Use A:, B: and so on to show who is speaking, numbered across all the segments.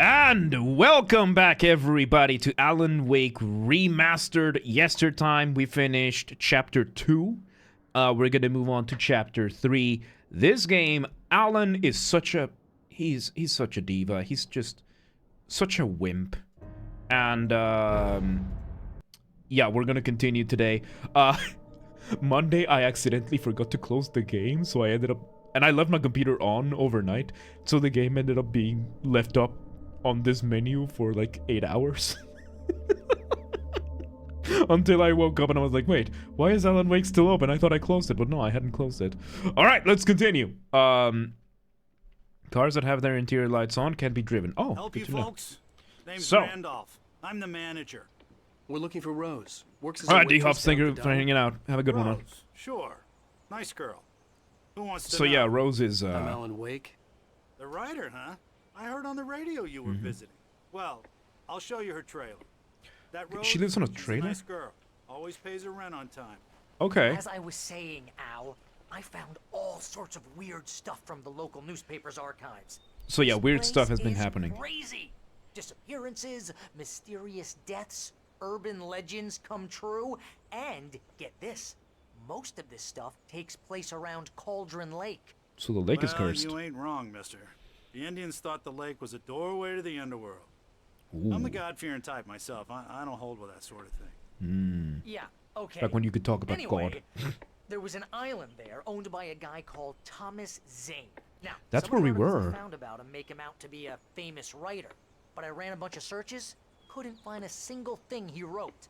A: And welcome back, everybody, to Alan Wake Remastered. Yesterday we finished Chapter 2. We're gonna move on to Chapter 3. This game, Alan is such a... He's such a diva. He's just such a wimp. And, yeah, we're gonna continue today. Monday, I accidentally forgot to close the game, so I ended up... And I left my computer on overnight, so the game ended up being left up on this menu for like 8 hours. Until I woke up and I was like, wait, why is Alan Wake still open? I thought I closed it, but no, I hadn't closed it. Alright, let's continue. Cars that have their interior lights on can be driven. Oh,
B: help you folks. Name's Randolph. I'm the manager.
C: We're looking for Rose. Works as
A: Alright, D-Hops, thank you for hanging out. Have a good one.
B: Sure. Nice girl. Who wants to
A: know? Yeah, Rose is,
C: I'm Alan Wake.
B: The writer, huh? I heard on the radio you were visiting. Well, I'll show you her trailer. That Rose,
A: she lives on a trailer?
B: A nice girl. Always pays her rent on time.
A: Okay.
D: As I was saying, Al, I found all sorts of weird stuff from the local newspaper's archives.
A: So yeah, weird stuff has been happening.
D: Crazy. Disappearances, mysterious deaths, urban legends come true, and get this, most of this stuff takes place around Cauldron Lake.
A: So the lake is cursed.
B: You ain't wrong, mister. The Indians thought the lake was a doorway to the underworld.
A: Ooh.
B: I'm the God-fearing type myself. I don't hold with that sort of thing.
D: Yeah, okay.
A: Back when you could talk about
D: anyway,
A: God.
D: There was an island there owned by a guy called Thomas Zane. Now,
A: that's where we were.
D: I found about him make him out to be a famous writer, but I ran a bunch of searches, couldn't find a single thing he wrote.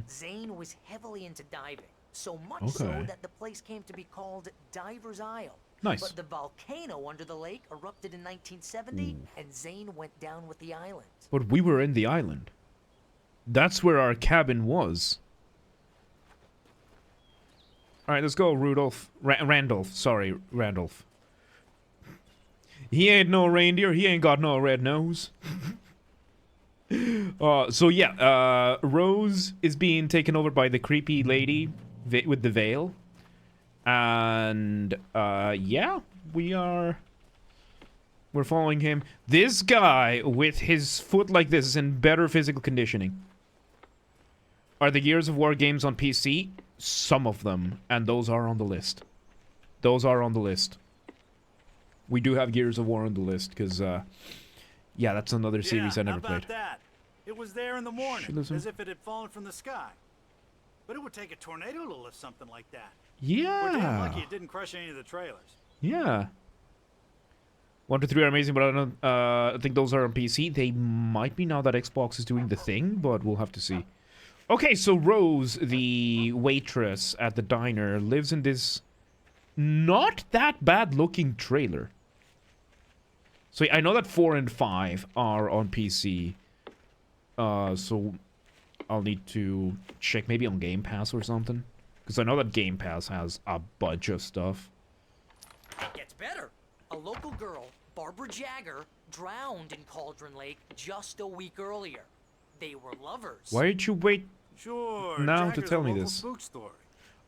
D: Zane was heavily into diving, so much so that the place came to be called Diver's Isle.
A: Nice.
D: But the volcano under the lake erupted in 1970, and Zane went down with the island.
A: But we were in the island. That's where our cabin was. Alright, let's go, Rudolph. Randolph. Sorry, Randolph. He ain't no reindeer. He ain't got no red nose. So yeah, Rose is being taken over by the creepy lady with the veil. And, yeah, we're following him. This guy with his foot like this is in better physical conditioning. Are the Gears of War games on PC? Some of them, and those are on the list. Those are on the list. We do have Gears of War on the list, because, yeah, that's another series I never played.
B: How about that? It was there in the morning, as if it had fallen from the sky. But it would take a tornado to lift something like that.
A: Yeah.
B: We're damn lucky it didn't crush any of the trailers.
A: Yeah. 1, 2, 3 are amazing, but I don't. I think those are on PC. They might be now that Xbox is doing the thing, but we'll have to see. Okay, so Rose, the waitress at the diner, lives in this not that bad-looking trailer. So I know that 4 and 5 are on PC. So I'll need to check maybe on Game Pass or something. Because I know that Game Pass has a bunch of stuff.
D: It gets better. A local girl, Barbara Jagger, drowned in Cauldron Lake just a week earlier. They were lovers.
A: Why did you wait now to tell me this?
B: Spook story.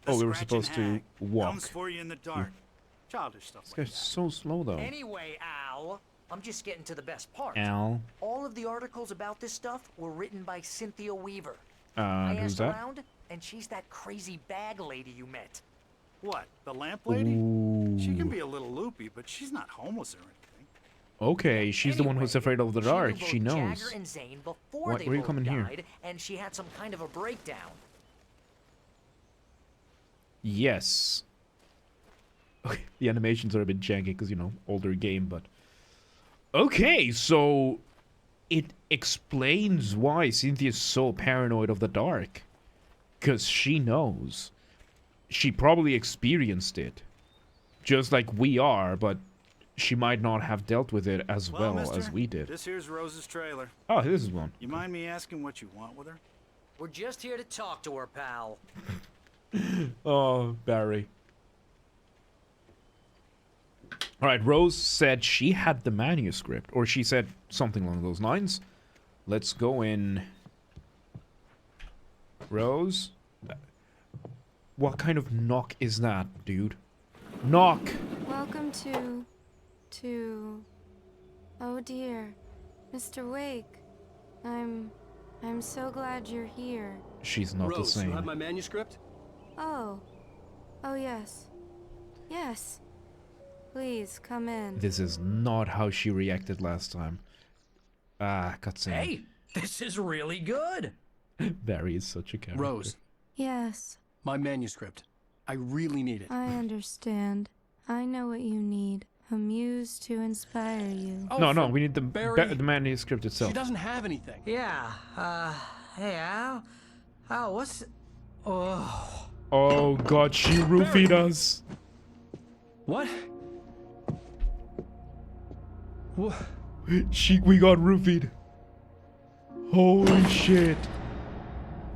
A: Oh, we were supposed to walk.
B: Comes for you in the dark. Childish stuff.
A: This guy's so slow, though.
D: Anyway, Al, I'm just getting to the best part.
A: Al.
D: All of the articles about this stuff were written by Cynthia Weaver.
A: I
D: asked
A: who's that?
D: around, and she's that crazy bag lady you met.
B: What? The lamp lady?
A: Ooh.
B: She can be a little loopy, but she's not homeless or anything.
A: Okay, she's the one who's afraid of the dark. She knows.
D: Jagger and Zane before
A: Why
D: they
A: are you
D: both
A: coming here?
D: died, and she had some kind of a breakdown.
A: Yes. Okay, the animations are a bit janky because, you know, older game, but... Okay, so... It explains why Cynthia's so paranoid of the dark. Because she knows. She probably experienced it. Just like we are, but she might not have dealt with it as well
B: mister,
A: as we did.
B: This here's Rose's trailer.
A: Oh, this is one.
B: You mind me asking what you want with her?
D: We're just here to talk to her, pal.
A: Oh, Barry. Alright, Rose said she had the manuscript. Or she said something along those lines. Let's go in. Rose? What kind of knock is that, dude? Knock!
E: Welcome to... Oh dear. Mr. Wake, I'm so glad you're here.
A: She's not the
C: Rose,
A: same.
C: you have my manuscript?
E: Oh. Oh, yes. Yes. Please, come in.
A: This is not how she reacted last time. Ah, cutscene.
F: Hey, this is really good.
A: Barry is such a character.
C: Rose,
E: Yes,
C: my manuscript. I really need it.
E: I understand. I know what you need. A muse to inspire you.
C: Oh,
A: No,
C: from
A: we need the
C: Barry.
A: the manuscript itself.
C: She doesn't have anything.
F: Yeah, hey, Al, what's... Oh...
A: Oh god, she roofied us.
C: What? What?
A: We got roofied. Holy shit.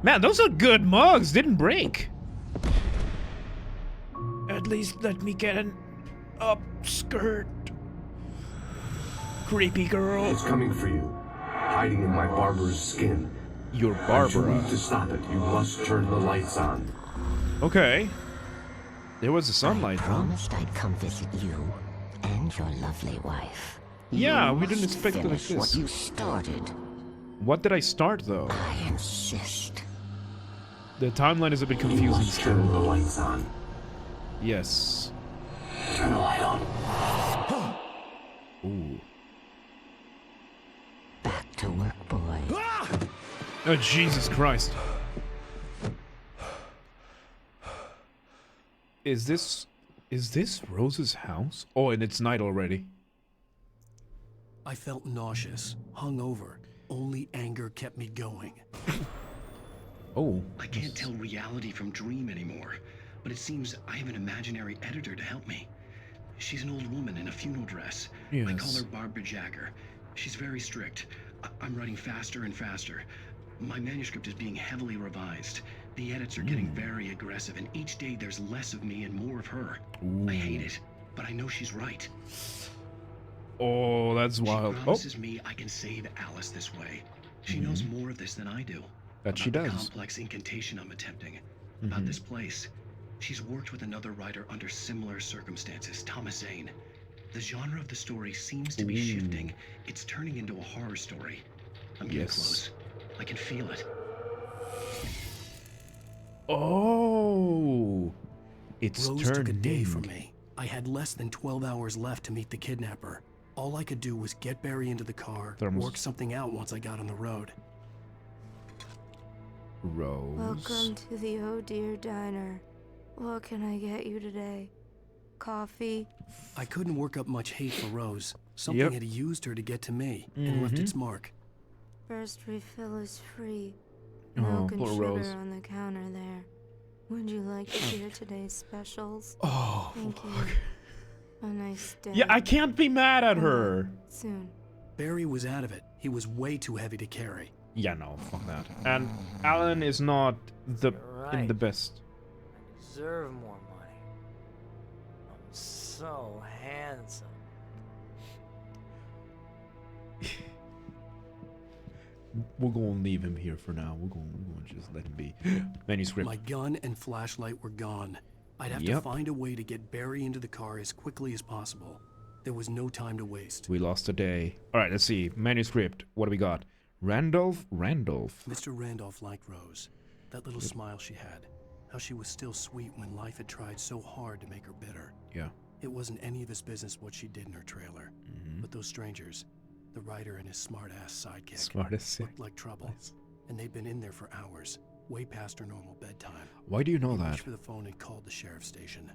A: Man, those are good mugs. Didn't break. At least let me get an upskirt. Creepy girl.
G: It's coming for you, hiding in my barber's skin.
A: You're
G: But you
A: Barbara.
G: need to stop it. You must turn the lights on.
A: Okay. There was the sunlight,
H: I
A: huh?
H: promised I'd come visit you and your lovely wife.
A: Yeah,
H: You
A: we didn't
H: must
A: expect it like
H: finish
A: this.
H: what you started.
A: What did I start though?
H: I insist.
A: The timeline is a bit
G: You
A: confusing
G: must turn the
A: still.
G: lights on.
A: Yes.
G: Turn the light on.
A: Ooh.
H: Back to work, boy.
A: Oh, Jesus Christ. Is this Rose's house? Oh, and it's night already.
C: I felt nauseous, hungover. Only anger kept me going.
A: Oh.
I: I can't tell reality from dream anymore, but it seems I have an imaginary editor to help me. She's an old woman in a funeral dress. I call
A: Yes.
I: her Barbara Jagger. She's very strict. I'm writing faster and faster. My manuscript is being heavily revised. The edits are getting very aggressive, and each day there's less of me and more of her. I hate it, but I know she's right.
A: Oh, that's wild.
I: She
A: Oh,
I: promises me I can save Alice this way. She knows more of this than I do.
A: That she
I: about the
A: does.
I: complex incantation I'm attempting. About this place. She's worked with another writer under similar circumstances, Thomas Zane. The genre of the story seems to be shifting. It's turning into a horror story. I'm getting
A: Yes.
I: close. I can feel it.
A: Oh. It's
C: Rose
A: turning.
C: took a day from me. I had less than 12 hours left to meet the kidnapper. All I could do was get Barry into the car,
A: Thermos.
C: work something out once I got on the road.
A: Rose.
E: Welcome to the Oh Dear Diner. What can I get you today? Coffee?
C: I couldn't work up much hate for Rose. Something
A: Yep.
C: had used her to get to me and left its mark.
E: First refill is free.
A: Oh,
E: Milk and
A: poor
E: sugar
A: Rose.
E: on the counter there. Would you like to hear today's specials?
A: Oh.
E: Thank you. A nice day.
A: Yeah, I can't be mad at her.
E: Soon.
C: Barry was out of it. He was way too heavy to carry.
A: Yeah, no, fuck that. And Alan is not the in the
D: right.
A: best.
D: I deserve more money. I'm so handsome.
A: We're gonna leave him here for now. We're gonna just let him be. Manuscript.
C: My gun and flashlight were gone. I'd have to
A: Yep.
C: find a way to get Barry into the car as quickly as possible. There was no time to waste.
A: We lost a day. All right, let's see. Manuscript. What do we got? Randolph.
C: Mr. Randolph liked Rose. That little smile she had. How she was still sweet when life had tried so hard to make her bitter.
A: Yeah.
C: It wasn't any of his business what she did in her trailer. But those strangers, the writer and his smart-ass sidekick,
A: Smartest.
C: looked like trouble. And they'd been in there for hours, way past her normal bedtime.
A: Why do you know
C: He
A: that?
C: reached for the phone and called the sheriff's station.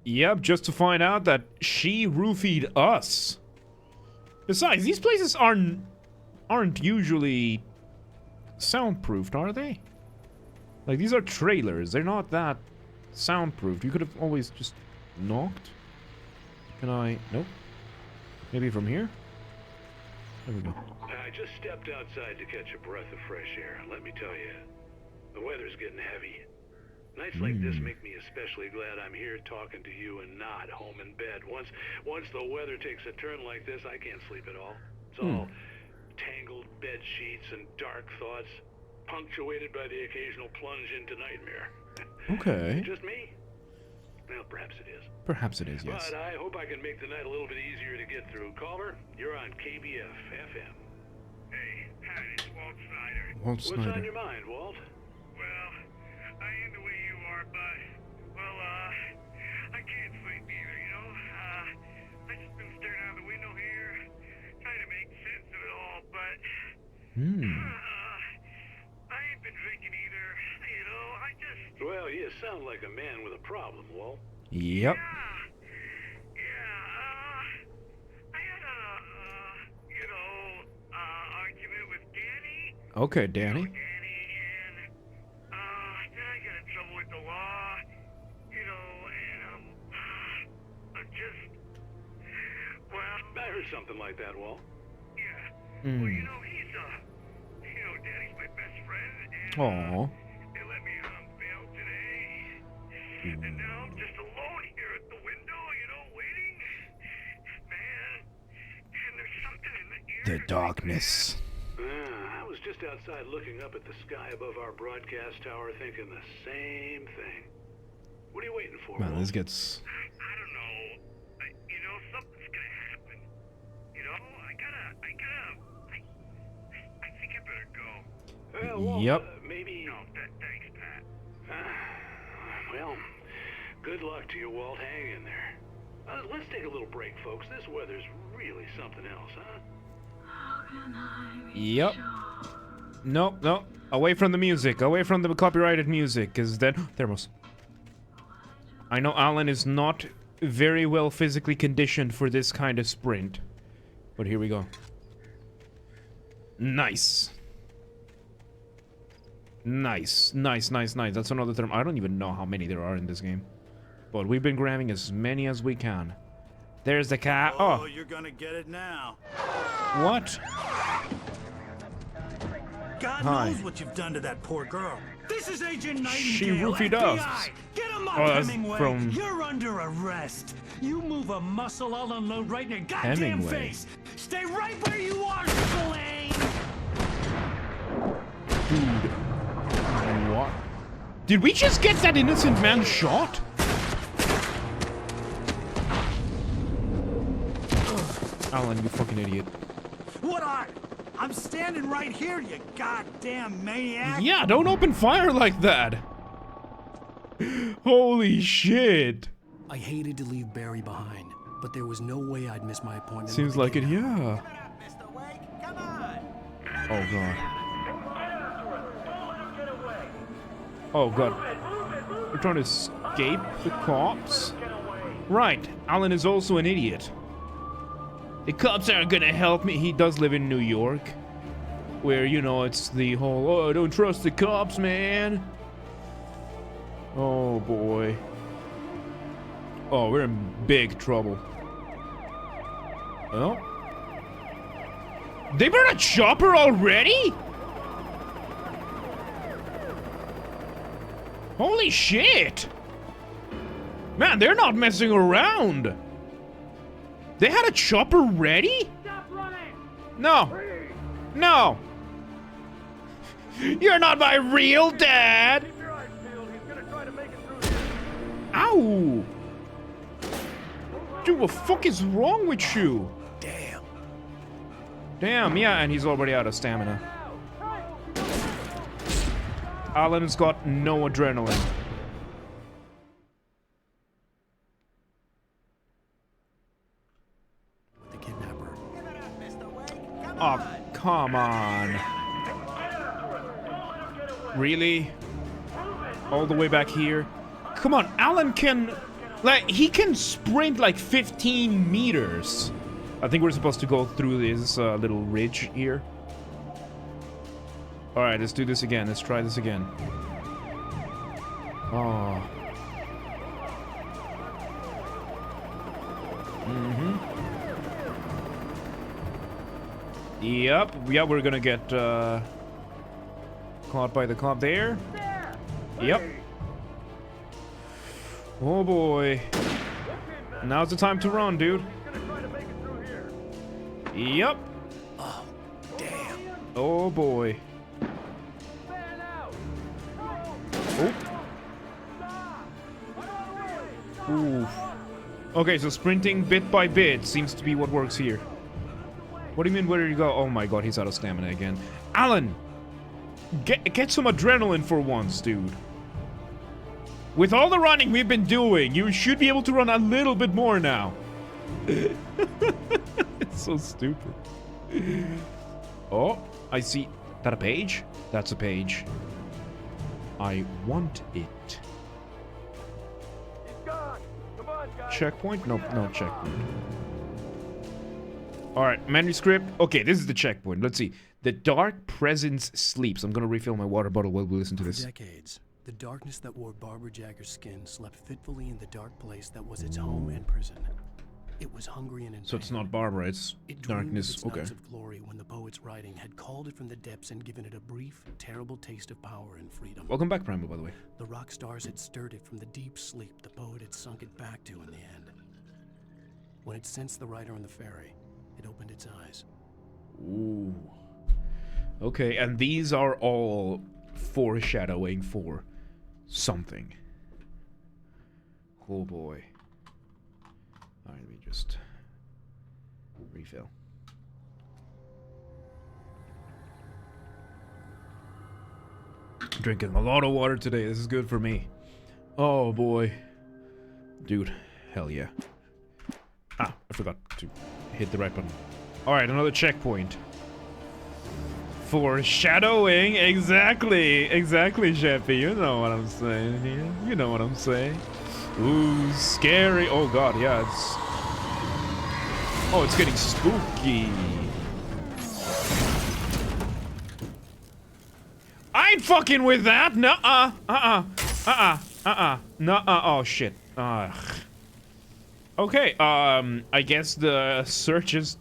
A: Yep, just to find out that she roofied us. Besides, these places aren't usually soundproofed, are they? Like, these are trailers. They're not that soundproofed. You could have always just knocked. Can I? Nope. Maybe from here? There we go.
J: I just stepped outside to catch a breath of fresh air. Let me tell you, the weather's getting heavy. Nights like this make me especially glad I'm here talking to you and not home in bed. Once the weather takes a turn like this, I can't sleep at all. It's all tangled bed sheets and dark thoughts, punctuated by the occasional plunge into nightmare.
A: Okay.
J: Just me? Well, perhaps it is.
A: Perhaps it is, yes.
J: But I hope I can make the night a little bit easier to get through. Caller, you're on KBF FM.
K: Hey, hi, it's Walt Snyder.
A: Walt Snyder.
J: What's on your mind, Walt?
K: Well, I ain't the way you are, but, well, I can't sleep either, you know? I just been staring out the window here, trying to make sense of it all, but, I ain't been drinking either, you know, I just...
J: Well, you sound like a man with a problem, Walt.
A: Yep.
K: I had argument with Danny.
A: Okay, Danny.
K: Then I got in trouble with the law, you know, and I'm just, well...
J: I heard something like that, Walt.
K: Yeah. Well, you know, he's, Danny's my best friend, and,
A: Aww.
K: they let me bail today, and now I'm just alone here at the window, you know, waiting. Man, and there's something in the air.
A: The darkness.
J: I was just outside looking up at the sky above our broadcast tower thinking the same thing. What are you waiting for,
A: Man,
J: Walt?
A: this gets...
K: I don't know. You know, something's gonna happen. You know, I think I better go.
J: Walt,
A: Yep.
J: Maybe...
K: No, thanks, Pat.
J: Well, good luck to you, Walt. Hang in there. Let's take a little break, folks. This weather's really something else, huh?
A: Yep. Nope, nope. Away from the music. Away from the copyrighted music. Because then... Thermos. I know Alan is not very well physically conditioned for this kind of sprint. But here we go. Nice. Nice. Nice, nice, nice. That's another term. I don't even know how many there are in this game. But we've been grabbing as many as we can. There's the cat.
B: Oh, you're gonna get it now.
A: What?
B: God
A: Hi.
B: knows what you've done to that poor girl. This is Agent Nightingale.
A: She roofied us.
B: FBI. Get him up,
A: Oh, that's
B: Hemingway.
A: from-
B: You're under arrest. You move a muscle, I'll unload right in your goddamn
A: Hemingway.
B: face. Stay right where you are, Spillane.
A: Dude. What? Did we just get that innocent man shot? Alan, you fucking idiot.
B: What I'm standing right here, you goddamn maniac.
A: Yeah, don't open fire like that. Holy shit.
C: I hated to leave Barry behind, but there was no way I'd miss my appointment.
A: Seems like it, yeah. Oh god. Oh god. We're trying to escape the cops? Right, Alan is also an idiot. The cops aren't gonna help me. He does live in New York. Where, you know, it's the whole, oh, I don't trust the cops, man. Oh boy. Oh, we're in big trouble. Well. They brought a chopper already? Holy shit! Man, they're not messing around. They had a chopper ready?
K: Stop running!
A: No. No. You're not my real dad.
K: Keep your eyes peeled. He's gonna try to make it through here.
A: Ow. Dude, what the fuck is wrong with you?
C: Damn.
A: Damn, yeah, and he's already out of stamina. Alan's got no adrenaline.
C: With the kidnapper.
A: Oh, come on. Really? All the way back here? Come on, Alan can... Like, he can sprint like 15 meters. I think we're supposed to go through this little ridge here. Alright, let's do this again. Let's try this again. Oh. Yep. Yeah, we're gonna get caught by the cop there. Yep. Oh boy. Now's the time to run, dude. Yep.
C: Oh, damn.
A: Oh boy. Oh. Oof. Okay, so sprinting bit by bit seems to be what works here. What do you mean, where did you go? Oh my god, he's out of stamina again. Alan! Get some adrenaline for once, dude. With all the running we've been doing, you should be able to run a little bit more now. It's so stupid. Oh, I see. That a page? That's a page. I want it. Checkpoint? Nope, no checkpoint. Alright, manuscript. Okay, this is the checkpoint. Let's see. The dark presence sleeps. I'm gonna refill my water bottle while we listen to this.
C: For decades, the darkness that wore Barbara Jagger's skin slept fitfully in the dark place that was its home and prison. It was hungry and in
A: So it's
C: pain.
A: not Barbara, it's darkness.
C: Its
A: Okay.
C: nights of glory when the poet's writing had called it from the depths and given it a brief, terrible taste of power and freedom.
A: Welcome back, Primal, by the way.
C: The rock stars had stirred it from the deep sleep the poet had sunk it back to in the end. When it sensed the writer on the ferry, it opened its eyes.
A: Ooh. Okay, and these are all foreshadowing for something. Oh boy. Alright, let me just refill. Drinking a lot of water today. This is good for me. Oh boy. Dude, hell yeah. Ah, I forgot to hit the right button. Alright, another checkpoint. Foreshadowing, exactly, Sheppy. You know what I'm saying here. You know what I'm saying. Ooh, scary. Oh god, yeah, it's... Oh, it's getting spooky. I ain't fucking with that. Nuh-uh. Nuh-uh. Oh, shit. Ugh. Okay, I guess the search is...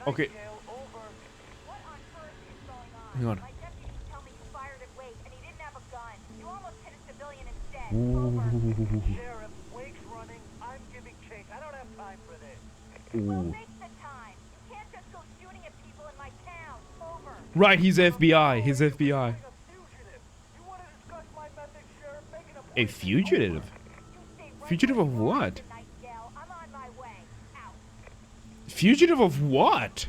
A: Okay. Hang on. Ooh. Ooh. Right, he's FBI. He's FBI. A fugitive? Fugitive of what? Fugitive of what?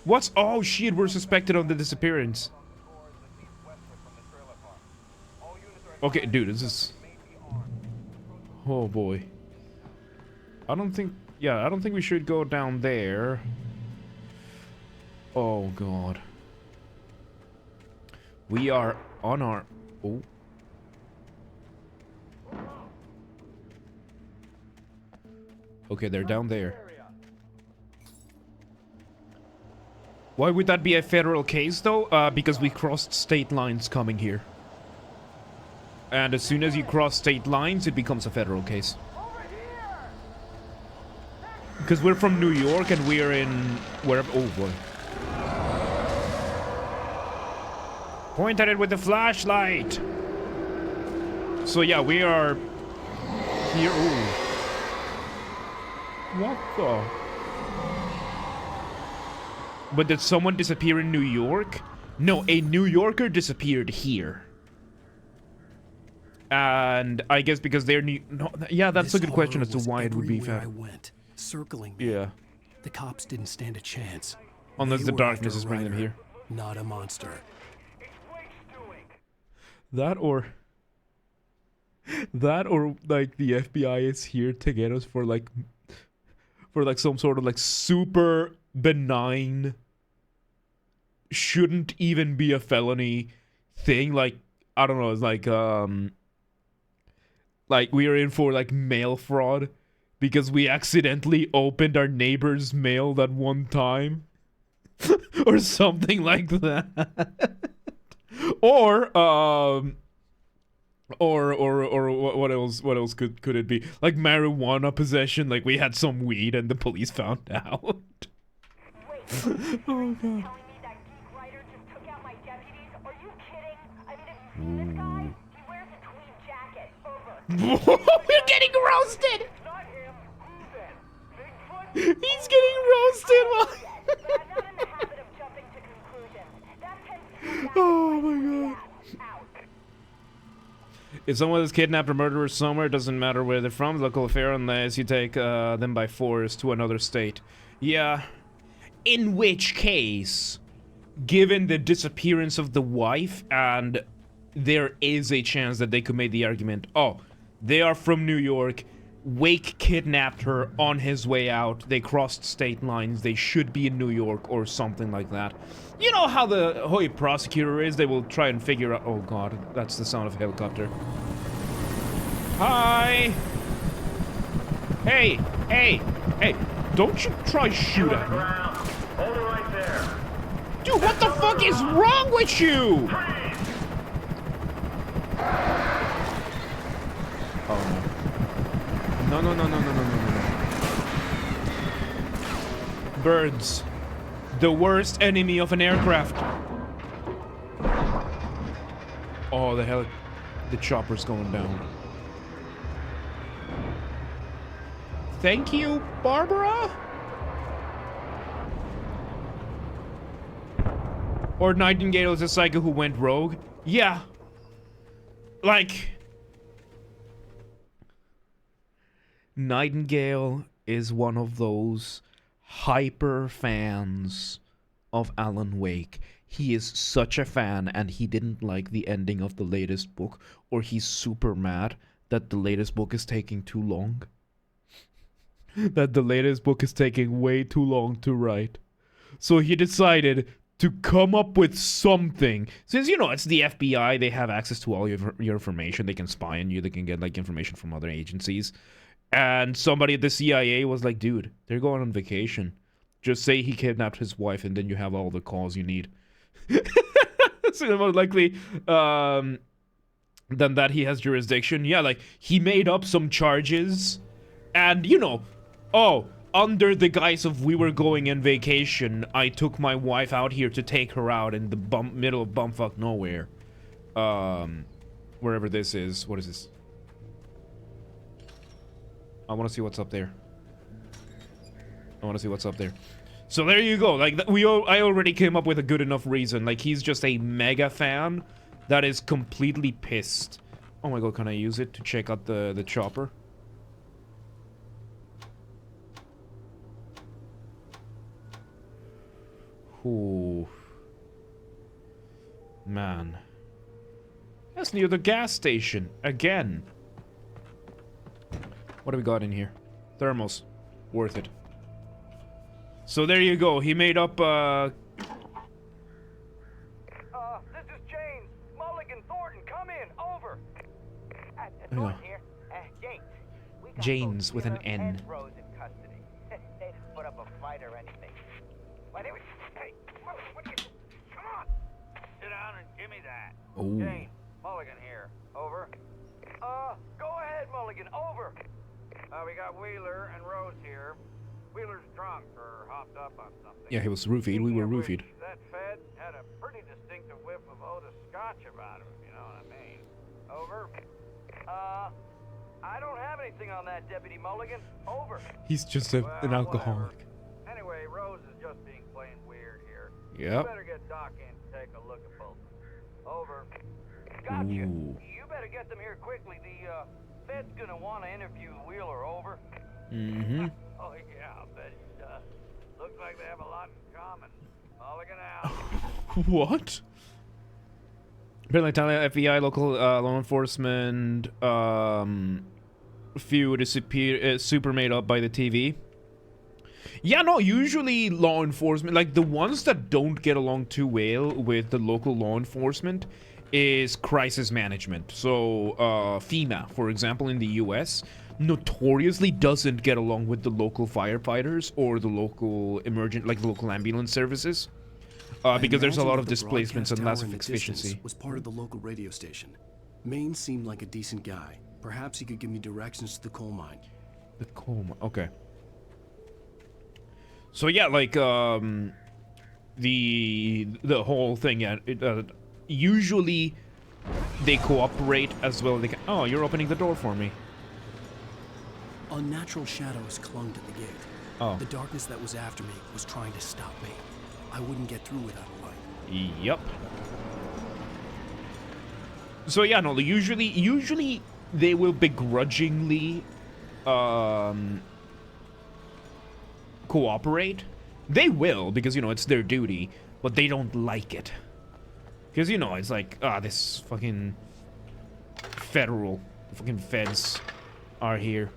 A: What's... Oh shit, we're suspected of the disappearance. Okay, dude, this is... Oh boy. I don't think... Yeah, I don't think we should go down there. Oh god. We are on our... Oh. Okay, they're down there. Why would that be a federal case, though? Because we crossed state lines coming here. And as soon as you cross state lines, it becomes a federal case. Because we're from New York and we're in... wherever... Oh, boy. Point at it with the flashlight! So, yeah, we are... here... Ooh. What the... But did someone disappear in New York? No, a New Yorker disappeared here. And I guess because they're new... No, yeah, that's a good question as to why it would be
C: everywhere I
A: found.
C: went, circling me.
A: Yeah.
C: The cops didn't stand a chance.
A: Unless
C: They
A: the
C: were
A: darkness
C: after
A: is
C: a
A: bringing them
C: writer,
A: here.
C: not a monster.
A: That or... That or, like, the FBI is here to get us for, like... For, like, some sort of, like, super benign... Shouldn't even be a felony thing. Like, I don't know, it's like, like, we are in for, like, mail fraud. Because we accidentally opened our neighbor's mail that one time. Or something like that. Or what else could it be? Like marijuana possession, like we had some weed and the police found out. Oh god. Ooh. We're getting roasted. He's getting roasted. Oh my god. If someone is kidnapped or murdered somewhere, it doesn't matter where they're from, local affair, unless you take them by force to another state. Yeah. In which case, given the disappearance of the wife, and there is a chance that they could make the argument, oh, they are from New York, Wake kidnapped her on his way out, they crossed state lines, they should be in New York, or something like that. You know how the Hoy prosecutor is, they will try and figure out— oh god, that's the sound of a helicopter. Hi! Hey! Hey! Hey! Don't you try shoot at me.
K: Hold it right there.
A: Dude, what the fuck is wrong with you? Oh no. No, no, no, no, no, no, no, no. Birds. The worst enemy of an aircraft. Oh, the chopper's going down. Thank you, Barbara? Or Nightingale is a psycho who went rogue? Yeah. Like... Nightingale is one of those hyper fans of Alan Wake. He is such a fan, and he didn't like the ending of the latest book, or he's super mad that the latest book is taking too long. That the latest book is taking way too long to write. So he decided to come up with something. Since, you know, it's the FBI, they have access to all your information. They can spy on you. They can get, like, information from other agencies. And somebody at the CIA was like, dude, they're going on vacation. Just say he kidnapped his wife, and then you have all the calls you need. So more likely than that he has jurisdiction. Yeah, like, he made up some charges. And, you know, oh, under the guise of we were going on vacation, I took my wife out here to take her out in the middle of bumfuck nowhere. Wherever this is. What is this? I want to see what's up there. I want to see what's up there. So there you go. Like, I already came up with a good enough reason. Like, he's just a mega fan that is completely pissed. Oh my god, can I use it to check out the chopper? Ooh. Man. That's near the gas station. Again. What do we got in here? Thermals. Worth it. So there you go. He made up,
K: This is James. Mulligan Thornton, come in. Over.
A: Yeah.
K: Here. James. We got
A: James with an
K: Wheeler
A: N.
K: and Rose in custody. They didn't put up a fight or anything. Why did we... Hey, what you... Come on. Sit down and give me that.
A: Oh.
K: James. Mulligan here. Over. Go ahead, Mulligan. Over. We got Wheeler and Rose here. Wheeler's drunk or hopped up on something.
A: Yeah, he was roofied. We were roofied.
K: That Fed had a pretty distinctive whiff of Otis Scotch about him, if you know what I mean. Over. I don't have anything on that, Deputy Mulligan. Over.
A: He's just an alcoholic.
K: Whatever. Anyway, Rose is just being plain weird here.
A: Yep.
K: You better get Doc in to take a look at both. Over. Gotcha.
A: Ooh.
K: You better get them here quickly. The Fed's gonna want to interview Wheeler. Over.
A: Mm-hmm.
K: Oh yeah, I'll bet he does. Looks like they have a lot in common. Mulligan out.
A: What? Apparently, Italian FBI, local law enforcement feud is super made up by the TV. Yeah, no, usually law enforcement, like the ones that don't get along too well with the local law enforcement is crisis management. So, FEMA, for example, in the US, notoriously doesn't get along with the local firefighters or the local the local ambulance services. Because there's a lot of displacements and less of efficiency.
C: Was part of the local radio station. Maine seemed like a decent guy. Perhaps he could give me directions to the coal mine.
A: The coal mine, okay. So yeah, like the whole thing. Yeah, usually they cooperate as well. They can. Oh, you're opening the door for me.
C: Unnatural shadows clung to the gate.
A: Oh.
C: The darkness that was after me was trying to stop me. I wouldn't get through without a light.
A: Yep. So yeah, no, usually they will begrudgingly cooperate. They will, because, you know, it's their duty, but they don't like it. Because, you know, it's like, this fucking fucking feds are here.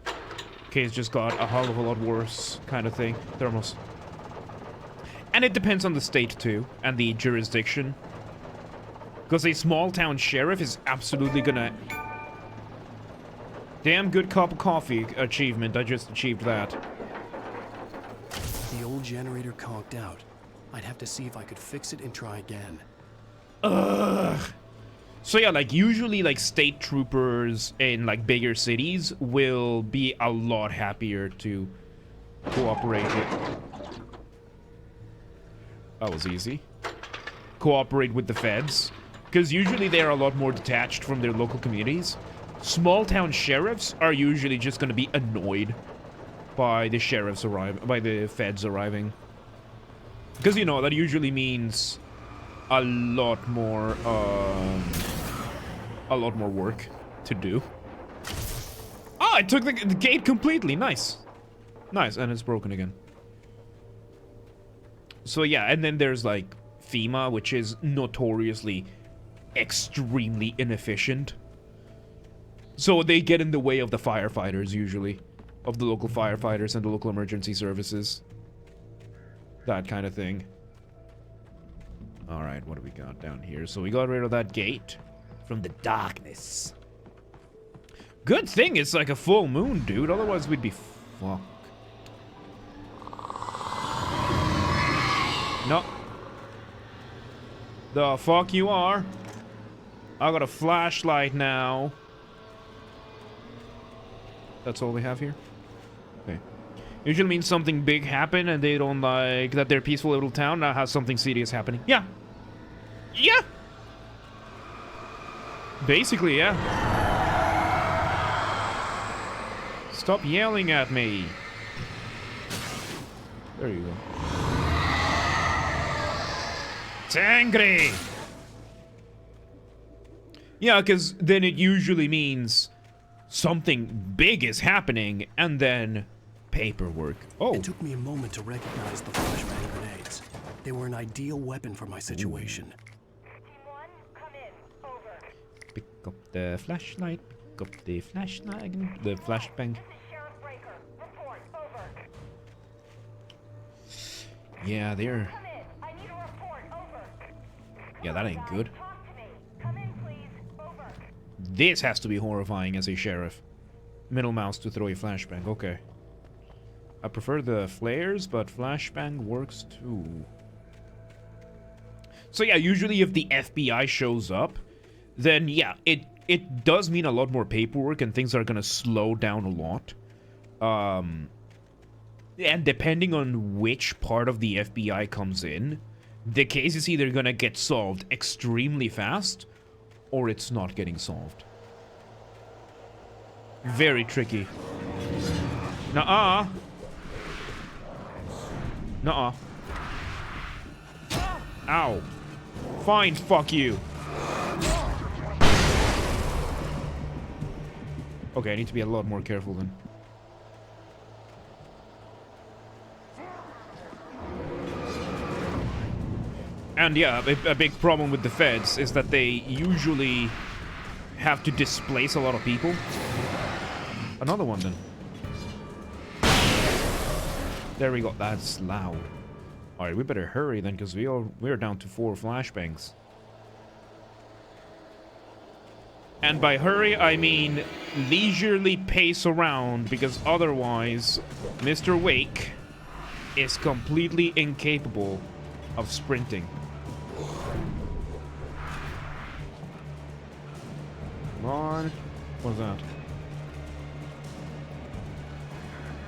A: Case just got a hell of a lot worse, kind of thing. Thermos. And it depends on the state, too, and the jurisdiction. Because a small town sheriff is absolutely gonna... Damn good cup of coffee achievement. I just achieved that.
C: The old generator conked out. I'd have to see if I could fix it and try again.
A: Ugh. So yeah, like, usually, like, state troopers in, like, bigger cities will be a lot happier to cooperate with... That was easy. Cooperate with the feds. Because usually they're a lot more detached from their local communities. Small town sheriffs are usually just going to be annoyed by the feds arriving. Because, you know, that usually means a lot more work to do. Ah, I took the gate completely. Nice. Nice, and it's broken again. So yeah, and then there's like FEMA, which is notoriously extremely inefficient. So they get in the way of the firefighters, usually. Of the local firefighters and the local emergency services. That kind of thing. Alright, what do we got down here? So we got rid of that gate from the darkness. Good thing it's like a full moon, dude. Otherwise we'd be fucked. No. The fuck you are? I got a flashlight now. That's all we have here? Okay. Usually means something big happened and they don't like that their peaceful little town now has something serious happening. Yeah. Yeah. Basically, yeah. Stop yelling at me. There you go. It's angry. Yeah, because then it usually means something big is happening, and then paperwork. Oh.
C: It took me a moment to recognize the flashbang grenades. They were an ideal weapon for my situation.
A: Pick up the flashlight. Pick up the flashlight. The flashbang. Yeah, they're... Yeah, that ain't good. This has to be horrifying as a sheriff. Middle mouse to throw a flashbang. Okay. I prefer the flares, but flashbang works too. So yeah, usually if the FBI shows up, then yeah, it does mean a lot more paperwork and things are gonna slow down a lot. And depending on which part of the FBI comes in, the case is either gonna get solved extremely fast, or it's not getting solved. Very tricky. Nuh-uh. Nuh-uh. Ow. Fine, fuck you. Okay, I need to be a lot more careful then. And yeah, a big problem with the feds is that they usually have to displace a lot of people. Another one then. There we go. That's loud. Alright, we better hurry then, because we're down to 4 flashbangs. And by hurry, I mean leisurely pace around, because otherwise, Mr. Wake is completely incapable of sprinting. Come on. What's that?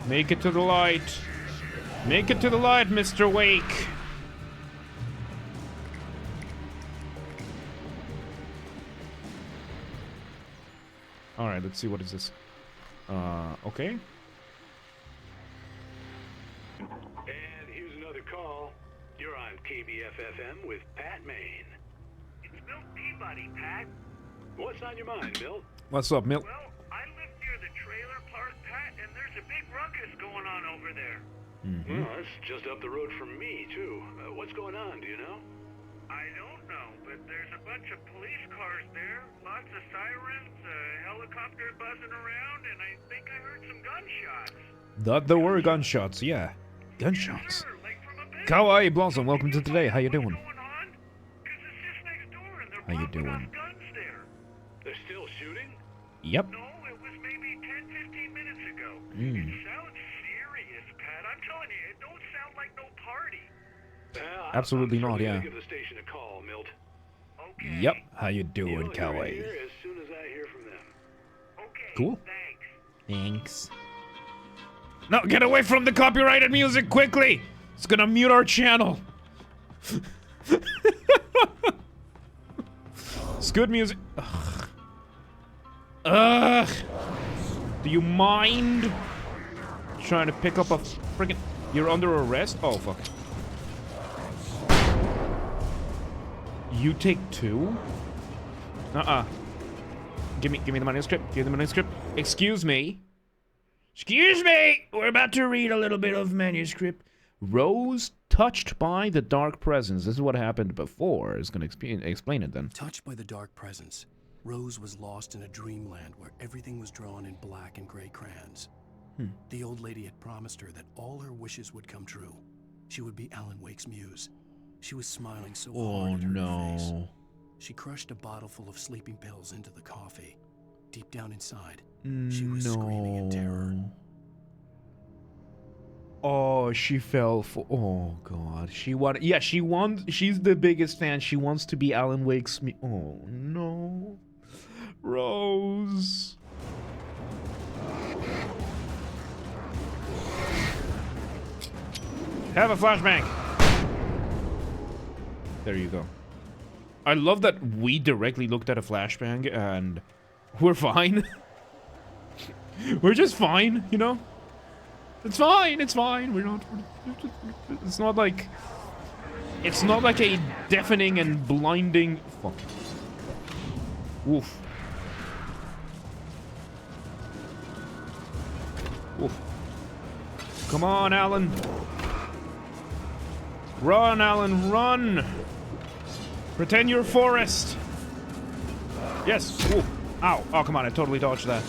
A: Make it to the light. Make it to the light, Mr. Wake. Alright, let's see, what is this? Okay.
J: KBFFM with Pat Maine.
K: It's Milt Peabody, Pat.
J: What's on your mind, Milt?
A: What's up, Milt?
K: Well, I live near the trailer park, Pat, and there's a big ruckus going on over there.
J: Well, that's just up the road from me, too. What's going on, do you know?
K: I don't know, but there's a bunch of police cars there, lots of sirens, a helicopter buzzing around, and I think I heard some gunshots.
A: There were gunshots, yeah. Gunshots.
K: Sure, like from a building.
A: Kawaii Blossom, welcome to today. How you doing?
K: What's going on? 'Cause it's just next door, and they're
A: How you
K: popping
A: doing?
K: off guns there.
J: They're still shooting?
A: Yep.
K: No, it was maybe 10, 15 minutes ago.
A: Mm.
K: It sounds serious, Pat. I'm telling you, it don't sound like no party.
A: Absolutely
J: I'm
A: not,
J: certainly
A: yeah.
J: gonna give the station a call, Milt.
K: Okay.
A: Yep. How you doing,
J: You'll hear
A: Kawaii?
J: it here as soon as I hear from them.
K: Okay.
A: Cool.
K: Thanks.
A: Thanks. No, get away from the copyrighted music quickly! It's gonna mute our channel. It's good music. Ugh. Ugh. Do you mind trying to pick up a freaking... You're under arrest? Oh, fuck. You take two? Give me the manuscript. Give me the manuscript. Excuse me. Excuse me! We're about to read a little bit of manuscript. Rose touched by the dark presence. This is what happened before. It's gonna explain it then.
C: Touched by the dark presence, Rose was lost in a dreamland where everything was drawn in black and gray crayons. The old lady had promised her that all her wishes would come true. She would be Alan Wake's muse. She was smiling so hard at her face. She crushed a bottle full of sleeping pills into the coffee. Deep down inside, she was screaming in terror.
A: Oh, she fell for... Oh, God. She wanted... Yeah, she wants... She's the biggest fan. She wants to be Alan Wake's... Oh, no. Rose. Have a flashbang. There you go. I love that we directly looked at a flashbang and we're fine. We're just fine, you know? It's fine, it's fine. We're not... It's not like... It's not like a deafening and blinding... Fuck. Woof. Woof. Come on, Alan. Run, Alan, run! Pretend you're Forrest. Yes. Ooh. Ow. Oh, come on. I totally dodged that.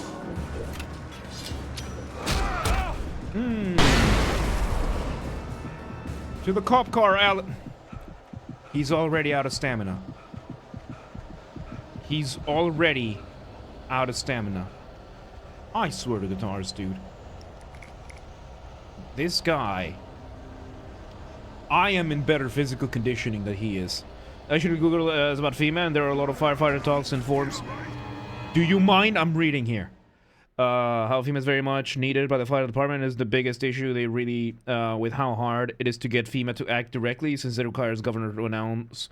A: To the cop car, Alan. He's already out of stamina. He's already out of stamina. I swear to guitars, dude. This guy... I am in better physical conditioning than he is. I should Google about FEMA, and there are a lot of firefighter talks and forums. Do you mind? I'm reading here. How FEMA is very much needed by the fire department is the biggest issue. They really, with how hard it is to get FEMA to act directly, since it requires governor to announce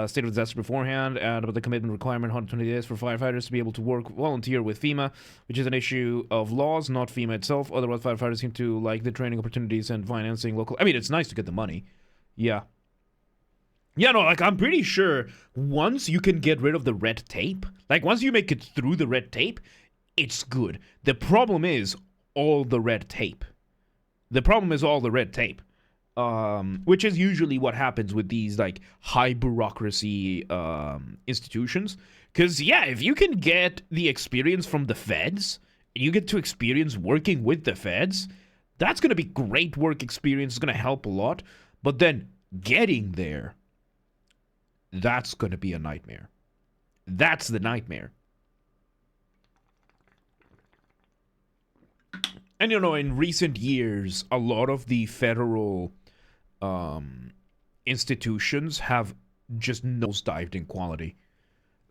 A: state of disaster beforehand, and about the commitment requirement 120 days for firefighters to be able to volunteer with FEMA, which is an issue of laws, not FEMA itself. Otherwise, firefighters seem to like the training opportunities and financing local. I mean, it's nice to get the money. Yeah. Yeah, no, like, I'm pretty sure once you can get rid of the red tape, like, once you make it through the red tape, it's good. The problem is all the red tape. The problem is all the red tape. Which is usually what happens with these, like, high bureaucracy institutions. Because, yeah, if you can get the experience from the feds, and you get to experience working with the feds, that's going to be great work experience. It's going to help a lot. But then getting there, that's going to be a nightmare. That's the nightmare. And, you know, in recent years, a lot of the federal institutions have just nosedived in quality.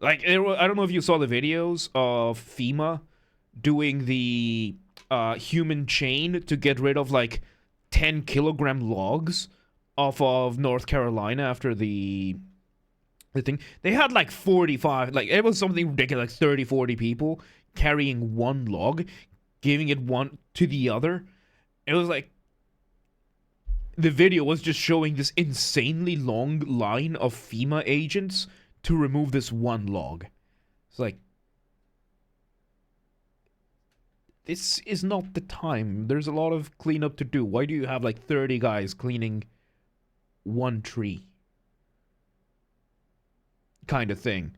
A: Like, I don't know if you saw the videos of FEMA doing the human chain to get rid of, like, 10-kilogram logs off of North Carolina after the thing. They had, like, 45, like, it was something ridiculous, like 30, 40 people carrying one log, giving it one to the other. It was like, the video was just showing this insanely long line of FEMA agents to remove this one log. It's like, this is not the time. There's a lot of cleanup to do. Why do you have like 30 guys cleaning one tree? Kind of thing.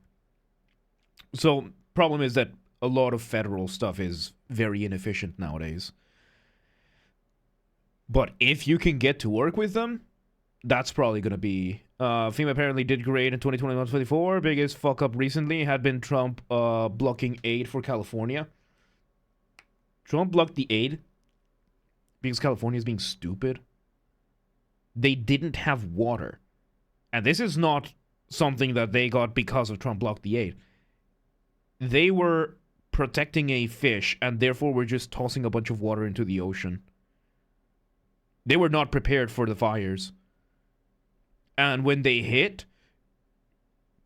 A: So, problem is that a lot of federal stuff is very inefficient nowadays. But if you can get to work with them, that's probably going to be... FEMA apparently did great in 2021-24. Biggest fuck up recently had been Trump blocking aid for California. Trump blocked the aid because California is being stupid. They didn't have water. And this is not something that they got because of Trump blocked the aid. They were protecting a fish and therefore were just tossing a bunch of water into the ocean. They were not prepared for the fires. And when they hit,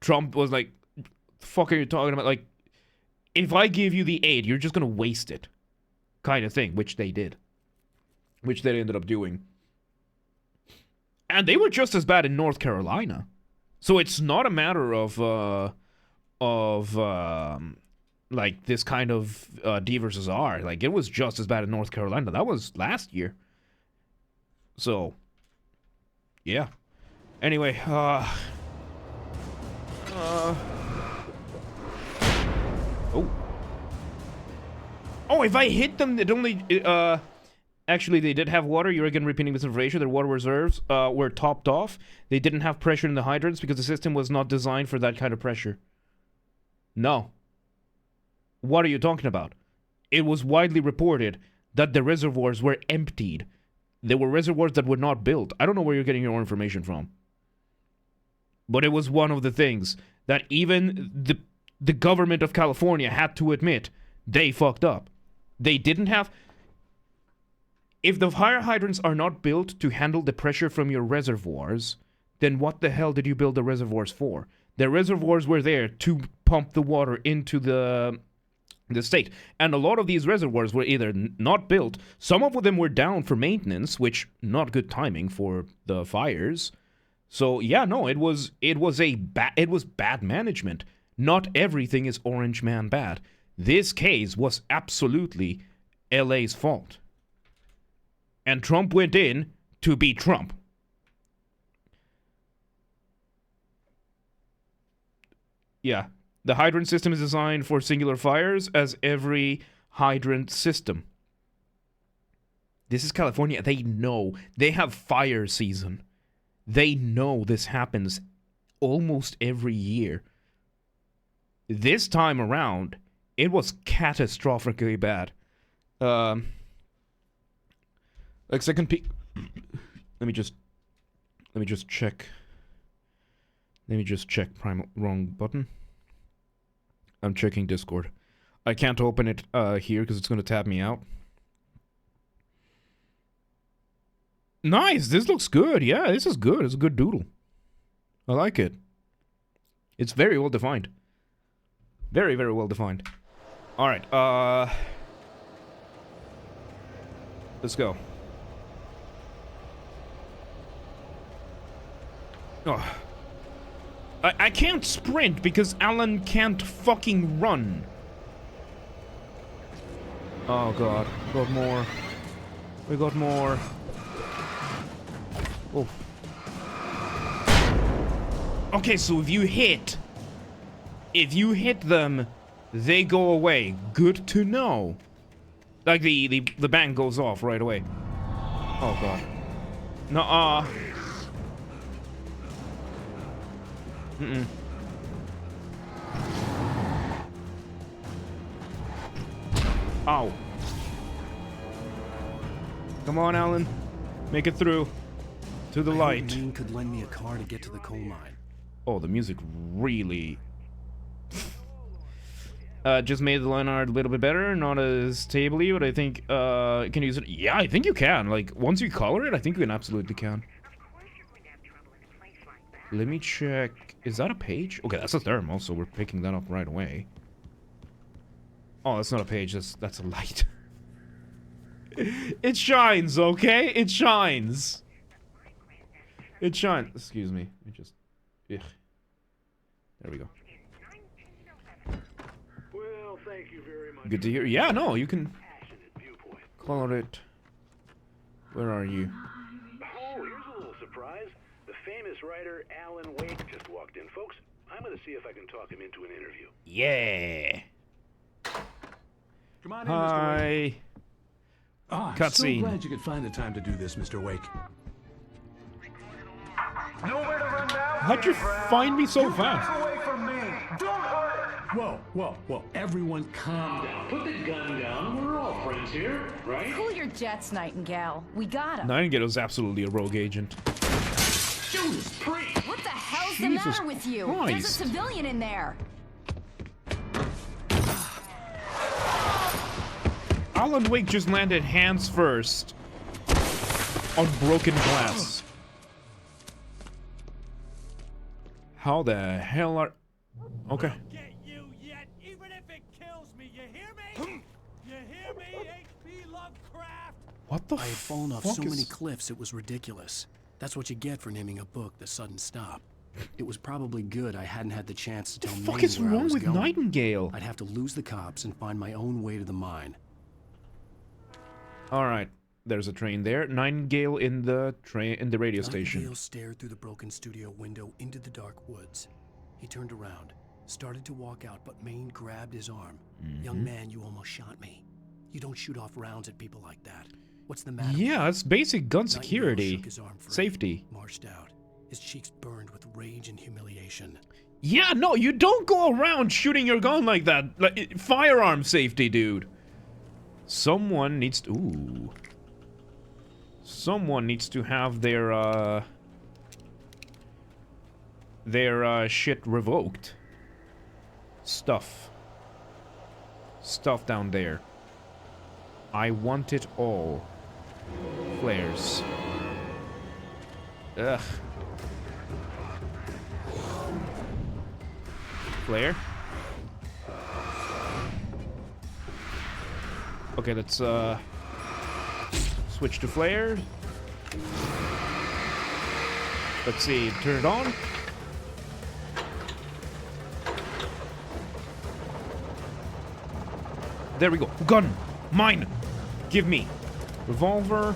A: Trump was like, the fuck are you talking about? Like, if I give you the aid, you're just going to waste it. Kind of thing, which they did. Which they ended up doing. And they were just as bad in North Carolina. So it's not a matter of like, this kind of D versus R. Like, it was just as bad in North Carolina. That was last year. So, yeah. Anyway, oh. Oh, if I hit them, it only, actually, they did have water. You're again repeating this information. Their water reserves were topped off. They didn't have pressure in the hydrants because the system was not designed for that kind of pressure. No. What are you talking about? It was widely reported that the reservoirs were emptied. There were reservoirs that were not built. I don't know where you're getting your information from. But it was one of the things that even the government of California had to admit they fucked up. They didn't have... If the fire hydrants are not built to handle the pressure from your reservoirs, then what the hell did you build the reservoirs for? The reservoirs were there to pump the water into the state. And a lot of these reservoirs were either not built, some of them were down for maintenance, which not good timing for the fires. So yeah, no, it was bad management. Not everything is Orange Man bad. This case was absolutely LA's fault. And Trump went in to be Trump. Yeah. The hydrant system is designed for singular fires, as every hydrant system. This is California. They know. They have fire season. They know this happens almost every year. This time around, it was catastrophically bad. Like second peak. Let me just check. Let me just check. Wrong button. I'm checking Discord. I can't open it here because it's going to tab me out. Nice! This looks good. Yeah, this is good. It's a good doodle. I like it. It's very well defined. Very, very well defined. Alright, let's go. Oh. I can't sprint because Alan can't fucking run. Oh god, we got more. We got more. Oh. Okay, so if you hit them, they go away. Good to know. Like the bang goes off right away. Oh god. Nuh-uh. Mm-mm. Ow. Come on, Alan. Make it through. To the light.
C: Maine could lend me a car to get to the coal mine.
A: Oh, the music really... just made the line art a little bit better. Not as stably, but I think, can you use it? Yeah, I think you can. Like, once you color it, I think you can absolutely can. Let me check. Is that a page? Okay, that's a thermal, so we're picking that up right away. Oh, that's not a page. That's a light. It shines, okay? It shines. It shines. Excuse me. It just. Ugh. There we go.
J: Well, thank you very much.
A: Good to hear. Yeah, no, you can call it. Where are you?
J: Oh, here's a little surprise. The famous writer Alan Wake just walked in, folks. I'm gonna see if I can talk him into an interview.
A: Yeah.
L: Come on in,
A: Hi.
L: Mr. Wake. I'm so
A: Cutscene.
L: glad you could find the time to do this, Mr. Wake.
K: Nowhere to run now.
A: How'd you find me so fast?
K: Away from me. Don't hurt.
L: Whoa, whoa, whoa. Everyone calm down.
J: Put the gun down. We're all friends here, right?
M: Cool your jets, Nightingale. We got him.
A: Nightingale is absolutely a rogue agent.
J: Judas Priest!
M: What the hell's
A: Jesus
M: the matter with you?
A: Christ.
M: There's a civilian in there.
A: Alan Wake just landed hands first on broken glass. How the hell are... Okay.
B: Get you yet, even if it kills me. You hear me? You hear me, H.P. Lovecraft?
A: What the
C: I had fallen off
A: fuck
C: so
A: is...
C: many cliffs it was ridiculous. That's what you get for naming a book The Sudden Stop. It was probably good I hadn't had the chance to tell
A: What the fuck
C: May
A: is
C: where I
A: wrong
C: was
A: with
C: going.
A: Nightingale?
C: I'd have to lose the cops and find my own way to the mine.
A: Alright, there's a train there. Nightingale in the radio station.
C: Nightingale stared through the broken studio window into the dark woods. He turned around, started to walk out, but Maine grabbed his arm. Young man, you almost shot me. You don't shoot off rounds at people like that. What's the matter?
A: Yeah, it's basic gun
C: Nightingale
A: security.
C: shook his arm free,
A: Safety.
C: marched out. His cheeks burned with rage and humiliation.
A: Yeah, no, you don't go around shooting your gun like that. Like, firearm safety, dude. Someone needs to... Ooh. Someone needs to have their shit revoked. Stuff down there. I want it all. Flares. Ugh. Flare. Okay, let's switch to flare. Let's see, turn it on. There we go. Gun! Mine! Give me. Revolver.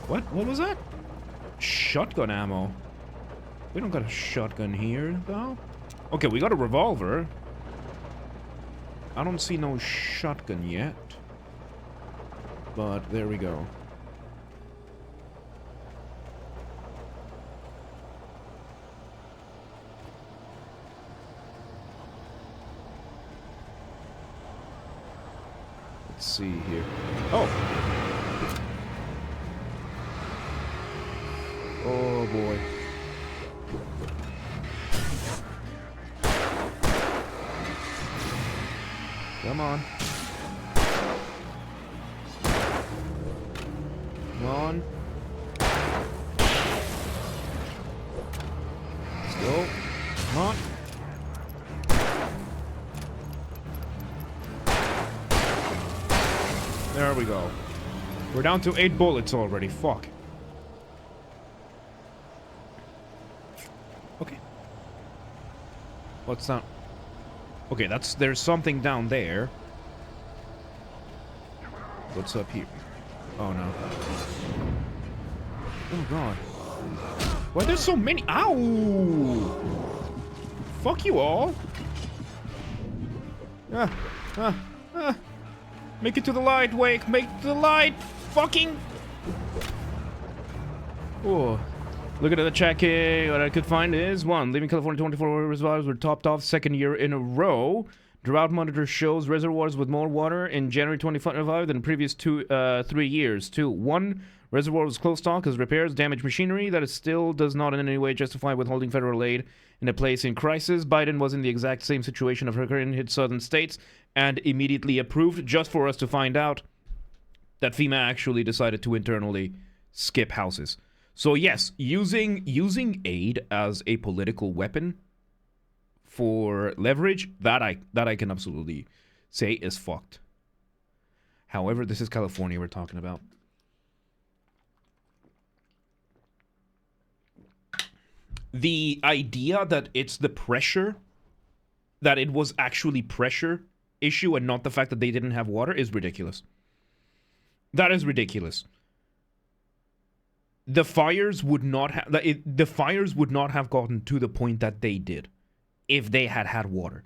A: What? What was that? Shotgun ammo. We don't got a shotgun here, though. Okay, we got a revolver. I don't see no shotgun yet. But there we go. Let's see here. Oh! Oh boy. Come on. Come on. Let's go. Come on. There we go. We're down to 8 bullets already. Fuck. Okay. What's that? Okay, there's something down there. What's up here? Oh no. Oh god. Why there's so many? Ow! Fuck you all. Make it to the light, Wake. Make it to the light. Fucking. Oh. Look at the checking. What I could find is 1. Leaving California 24 reservoirs were topped off 2nd year in a row. Drought monitor shows reservoirs with more water in January 2025 than the previous 3 years. 2. 1. Reservoir was closed off because repairs damaged machinery. That is still does not in any way justify withholding federal aid in a place in crisis. Biden was in the exact same situation of hurricane hit southern states and immediately approved, just for us to find out that FEMA actually decided to internally skip houses. So yes, using aid as a political weapon for leverage, that I can absolutely say is fucked. However, this is California we're talking about. the idea that it's the pressure, that it was actually pressure issue and not the fact that they didn't have water is ridiculous. That is ridiculous. The fires would not have gotten to the point that they did if they had had water.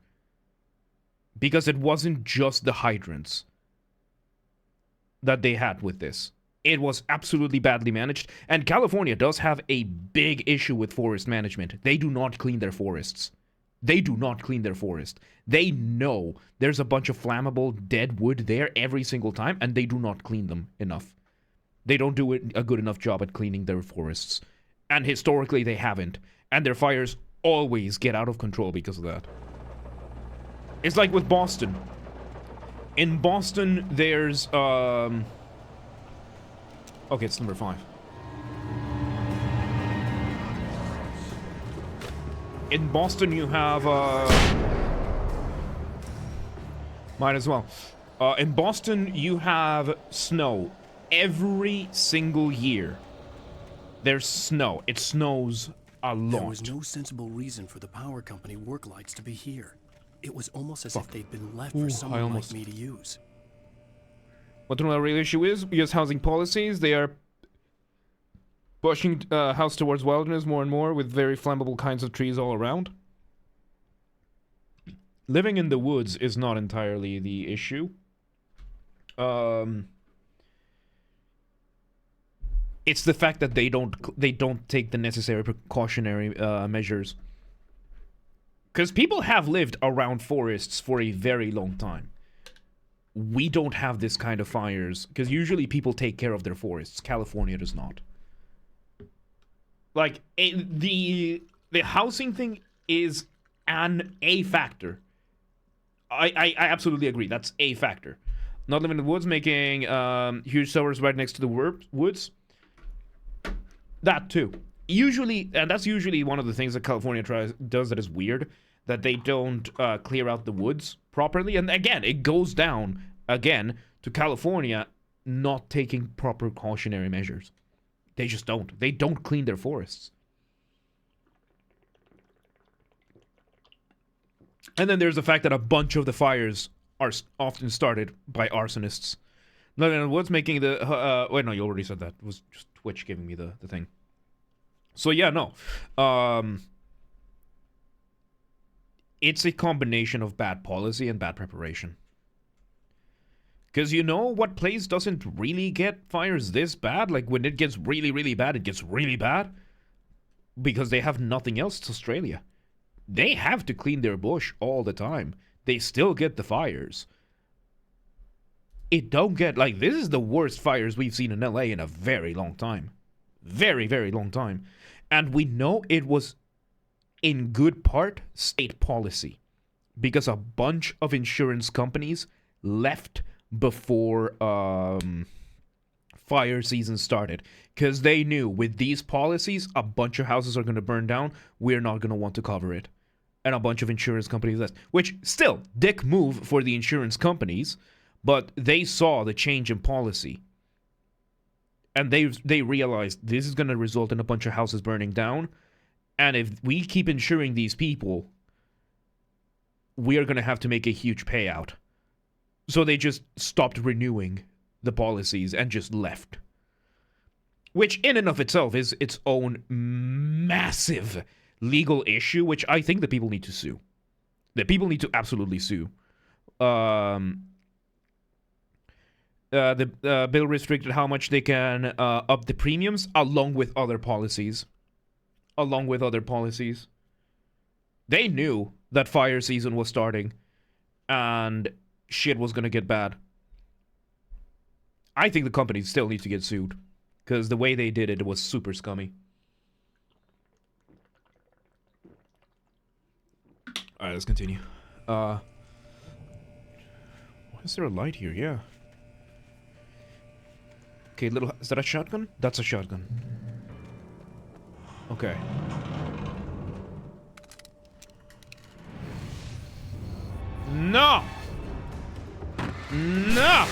A: Because it wasn't just the hydrants that they had with this. It was absolutely badly managed, and California does have a big issue with forest management. They do not clean their forests. They do not clean their forest. They know there's a bunch of flammable dead wood there every single time, and they do not clean them enough. They don't do a good enough job at cleaning their forests. And historically, they haven't. And their fires always get out of control because of that. It's like with Boston. In Boston, there's, okay, it's number 5. In Boston, you have, might as well. In Boston, you have snow. Every single year, there's snow. It snows a lot.
C: There was no sensible reason for the power company work lights to be here. It was almost as if they'd been left for someone like me to use.
A: What the real issue is, U.S. housing policies, they are pushing house towards wilderness more and more with very flammable kinds of trees all around. Living in the woods is not entirely the issue. It's the fact that they don't take the necessary precautionary measures. Because people have lived around forests for a very long time. We don't have this kind of fires, because usually people take care of their forests. California does not. Like, the housing thing is a factor. I absolutely agree. That's a factor. Not living in the woods, making huge towers right next to the woods. That too. Usually, and that's usually one of the things that California does that is weird, that they don't clear out the woods properly. And again, it goes down, again, to California not taking proper cautionary measures. They just don't. They don't clean their forests. And then there's the fact that a bunch of the fires are often started by arsonists. Living in the woods, making the... wait, no, you already said that. It was just Twitch giving me the thing. So yeah, no. It's a combination of bad policy and bad preparation. Because you know what place doesn't really get fires this bad? Like when it gets really, really bad, it gets really bad. Because they have nothing else. It's Australia. They have to clean their bush all the time. They still get the fires. It don't get, like, this is the worst fires we've seen in LA in a very long time. Very, very long time. And we know it was, in good part, state policy. Because a bunch of insurance companies left before fire season started. Because they knew, with these policies, a bunch of houses are going to burn down. We're not going to want to cover it. And a bunch of insurance companies left. Which, still, dick move for the insurance companies. But they saw the change in policy. And they realized this is going to result in a bunch of houses burning down. And if we keep insuring these people, we are going to have to make a huge payout. So they just stopped renewing the policies and just left. Which in and of itself is its own massive legal issue, which I think the people need to sue. The people need to absolutely sue. The bill restricted how much they can up the premiums along with other policies. Along with other policies. They knew that fire season was starting and shit was gonna get bad. I think the companies still need to get sued because the way they did it was super scummy. Alright, let's continue. Is there a light here? Yeah. Okay, is that a shotgun? That's a shotgun. Okay. No! No!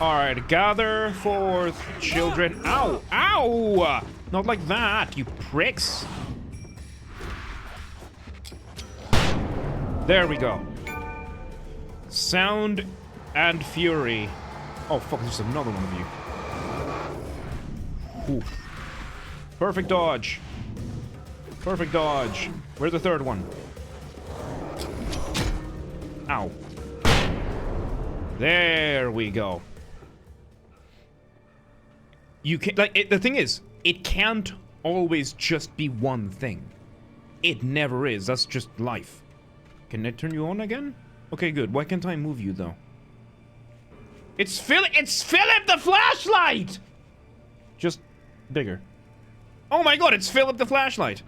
A: Alright, gather forth, children. Ow! Ow! Not like that, you pricks. There we go. Sound and fury. Oh, fuck, there's another one of you. Ooh. Perfect dodge. Perfect dodge. Where's the third one? Ow. There we go. You can't, like, the thing is, it can't always just be one thing. It never is. That's just life. Can I turn you on again? Okay, good. Why can't I move you, though? It's Philip the flashlight! Just bigger. Oh my god, it's Philip the flashlight!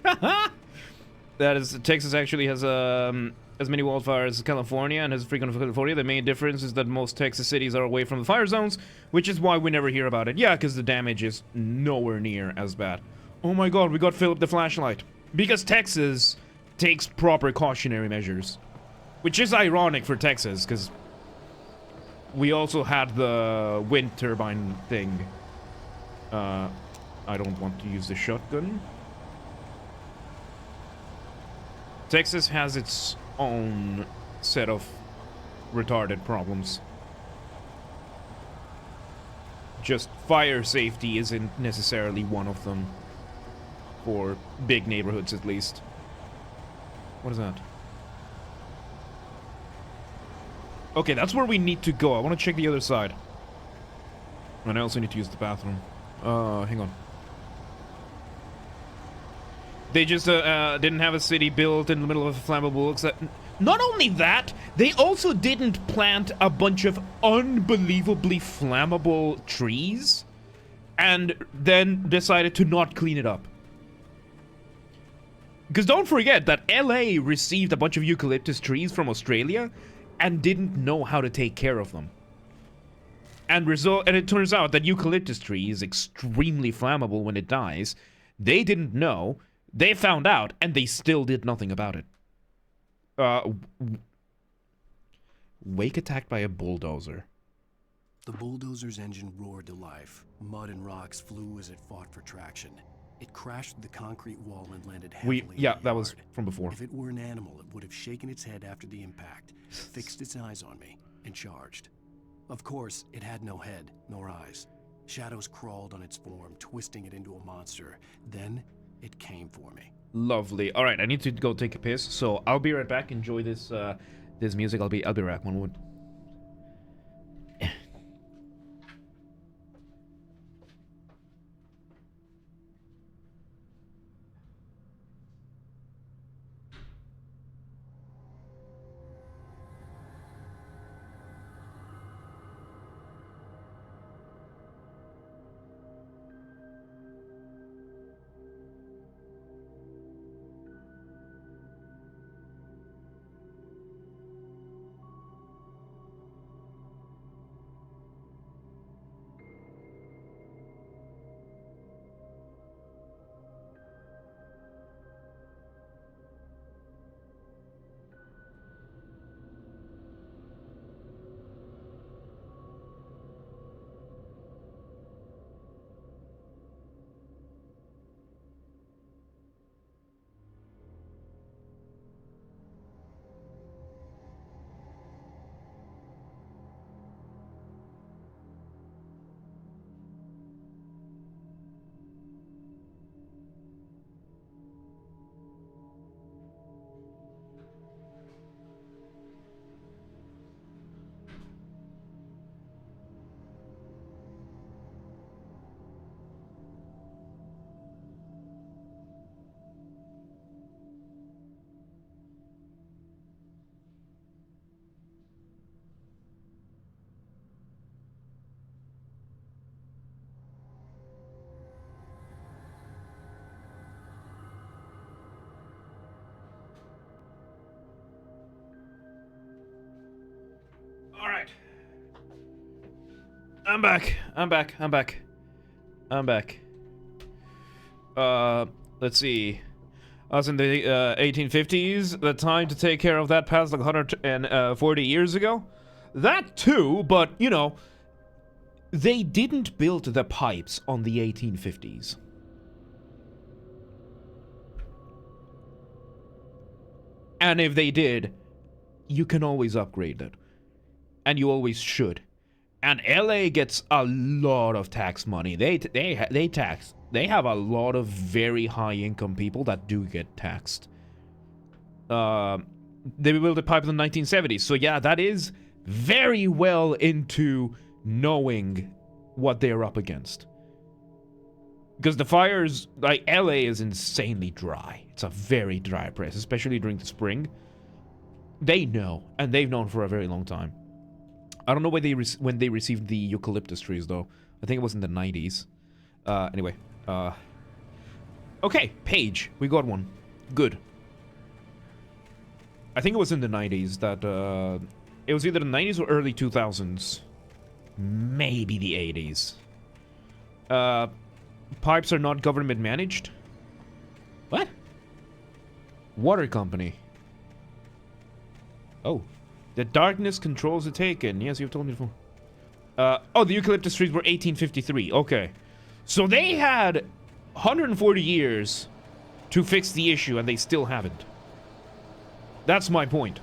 A: That is, Texas actually has as many wildfires as California and has frequent California. The main difference is that most Texas cities are away from the fire zones, which is why we never hear about it. Yeah, because the damage is nowhere near as bad. Oh my god, we got Philip the flashlight. Because Texas takes proper cautionary measures. Which is ironic for Texas, because we also had the wind turbine thing. I don't want to use the shotgun. Texas has its own set of retarded problems. Just fire safety isn't necessarily one of them. For big neighborhoods, at least. What is that? Okay, that's where we need to go. I want to check the other side. And I also need to use the bathroom. Hang on. They just didn't have a city built in the middle of a flammable... Not only that, they also didn't plant a bunch of unbelievably flammable trees and then decided to not clean it up. Because don't forget that LA received a bunch of eucalyptus trees from Australia and didn't know how to take care of them. And it turns out that eucalyptus tree is extremely flammable when it dies. They didn't know. They found out, and they still did nothing about it. Wake attacked by a bulldozer.
C: The bulldozer's engine roared to life. Mud and rocks flew as it fought for traction. It crashed through the concrete wall and landed heavily.
A: Yeah, that was from before.
C: If it were an animal, it would have shaken its head after the impact, fixed its eyes on me, and charged. Of course, it had no head, nor eyes. Shadows crawled on its form, twisting it into a monster. Then, it came for me.
A: Lovely. All right, I need to go take a piss, so I'll be right back. Enjoy this this music. I'll be right back. One moment. Alright. I'm back. Let's see. Us in the 1850s, the time to take care of that passed like 140 years ago. That too, but, you know, They didn't build the pipes on the 1850s. And if they did, you can always upgrade it. And you always should. And LA gets a lot of tax money. They tax. They have a lot of very high income people that do get taxed. They built the pipe in the 1970s. So yeah, that is very well into knowing what they're up against. Because the fires, like, LA is insanely dry. It's a very dry place, especially during the spring. They know, and they've known for a very long time. I don't know when they received the eucalyptus trees, though. I think it was in the 90s. Anyway. Okay, Paige. We got one. Good. I think it was in the 90s that, it was either the 90s or early 2000s. Maybe the 80s. Pipes are not government managed? What? Water company. Oh. The darkness controls the taken. Yes, you've told me before. Oh, the eucalyptus trees were 1853. Okay. So they had 140 years to fix the issue, and they still haven't. That's my point.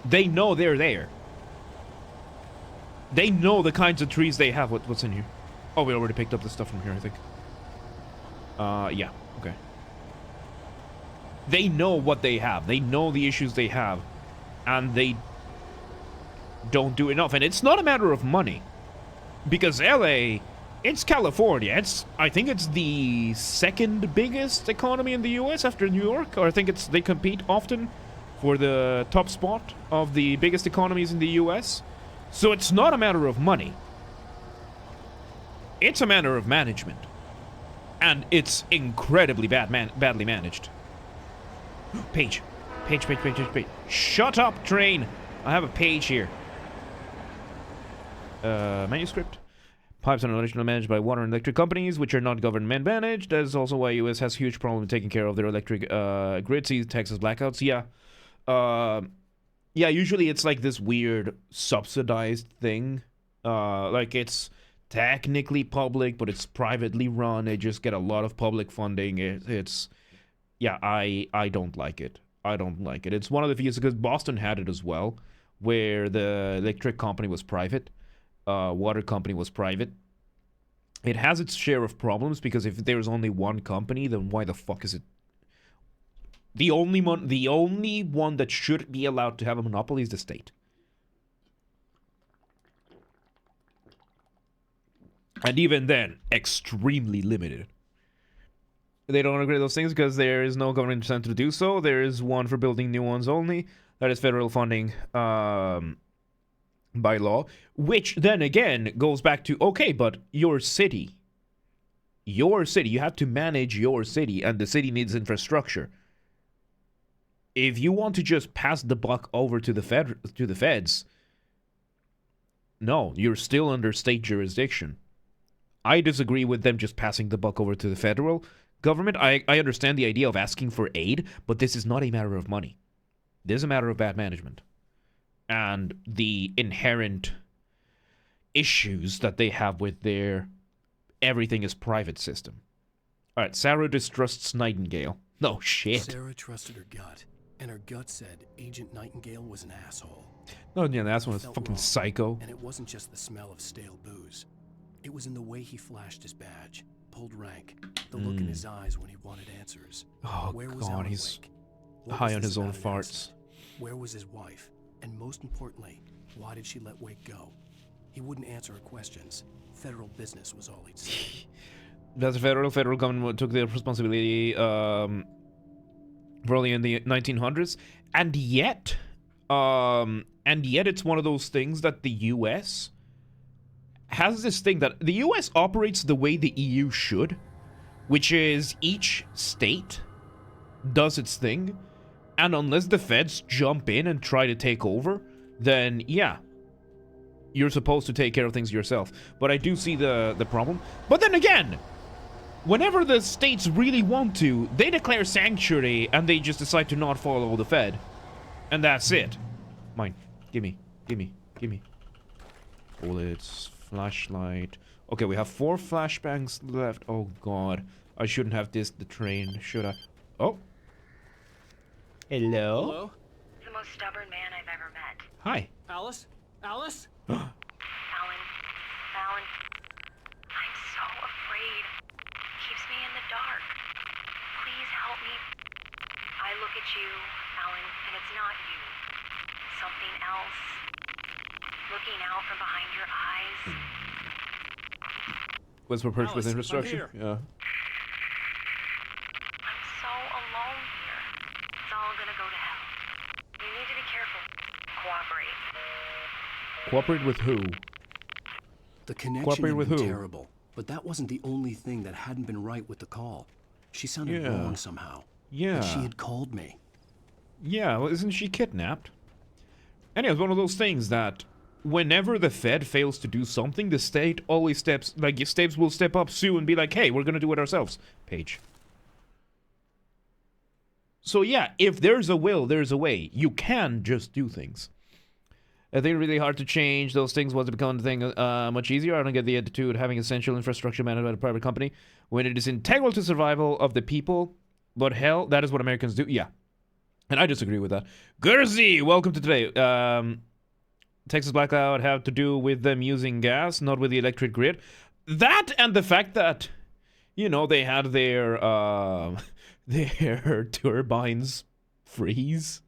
A: They know they're there. They know the kinds of trees they have. What's in here? Oh, we already picked up the stuff from here, I think. Yeah. Okay. They know what they have. They know the issues they have. And they don't do enough. And it's not a matter of money. Because LA, it's California. I think it's the second biggest economy in the US after New York. Or I think they compete often for the top spot of the biggest economies in the US. So it's not a matter of money. It's a matter of management. And it's incredibly badly managed. Page. Page. Shut up, train! I have a page here. Manuscript. Pipes are originally managed by water and electric companies, which are not government managed. That is also why US has huge problem taking care of their electric grid. See Texas blackouts. Yeah. Yeah, usually it's like this weird subsidized thing. Like it's technically public, but it's privately run. They just get a lot of public funding. Yeah, I don't like it. I don't like it. It's one of the few, because Boston had it as well, where the electric company was private, water company was private. It has its share of problems, because if there's only one company, then why the fuck is it? The only one that should be allowed to have a monopoly is the state. And even then, extremely limited. They don't agree with those things because there is no government incentive to do so. There is one for building new ones only. That is federal funding by law. Which then again goes back to, okay, but your city. You have to manage your city, and the city needs infrastructure. If you want to just pass the buck over to the feds, no, you're still under state jurisdiction. I disagree with them just passing the buck over to the federal government. I understand the idea of asking for aid, but this is not a matter of money. This is a matter of bad management. And the inherent issues that they have with their everything is private system. Alright, Sarah distrusts Nightingale. No shit.
C: Sarah trusted her gut, and her gut said Agent Nightingale was an asshole.
A: Oh yeah, that one was fucking wrong, psycho.
C: And it wasn't just the smell of stale booze. It was in the way he flashed his badge, pulled rank, the look in his eyes when he wanted answers.
A: Oh
C: Where was
A: god, he's high on his own farts.
C: Where was his wife? And most importantly, why did she let Wake go? He wouldn't answer her questions. Federal business was all he'd say.
A: That's federal government took the responsibility early in the 1900s, and yet it's one of those things that the US has this thing that the US operates the way the EU should, which is each state does its thing, and unless the feds jump in and try to take over, then yeah, you're supposed to take care of things yourself. But I do see the problem. But then again, whenever the states really want to, they declare sanctuary and they just decide to not follow the Fed. And that's it. Mine. Gimme. Bullets. Flashlight. Okay, we have 4 flashbangs left. Oh god. I shouldn't have dissed the train, should I? Oh. Hello?
N: Hello?
O: The most stubborn man I've ever met.
A: Hi.
N: Alice? Alice?
O: Alan. I'm so afraid. It keeps me in the dark. Please help me. I look at you, Alan, and it's not you. Something else. Looking out from behind your eyes.
A: Was for purchase with
N: Alice,
A: infrastructure?
N: I'm
A: Yeah.
O: I'm so alone here. It's all gonna go to hell. You need to be careful. Cooperate.
A: Cooperate with who?
C: The connection
A: Cooperate
C: had
A: with
C: been
A: who?
C: terrible, but that wasn't the only thing that hadn't been right with the call. She sounded
A: Yeah.
C: wrong somehow.
A: Yeah.
C: Like she had called me.
A: Yeah, well, isn't she kidnapped? And it's one of those things that whenever the Fed fails to do something, the state always steps, like, states will step up soon and be like, hey, we're gonna do it ourselves. Page. So yeah, if there's a will, there's a way. You can just do things. I think it's really hard to change those things once it becomes a thing much easier. I don't get the attitude having essential infrastructure managed by a private company when it is integral to survival of the people. But hell, that is what Americans do. Yeah. And I disagree with that. Gursey, welcome to today. Texas blackout have to do with them using gas, not with the electric grid. That and the fact that, you know, they had their turbines freeze.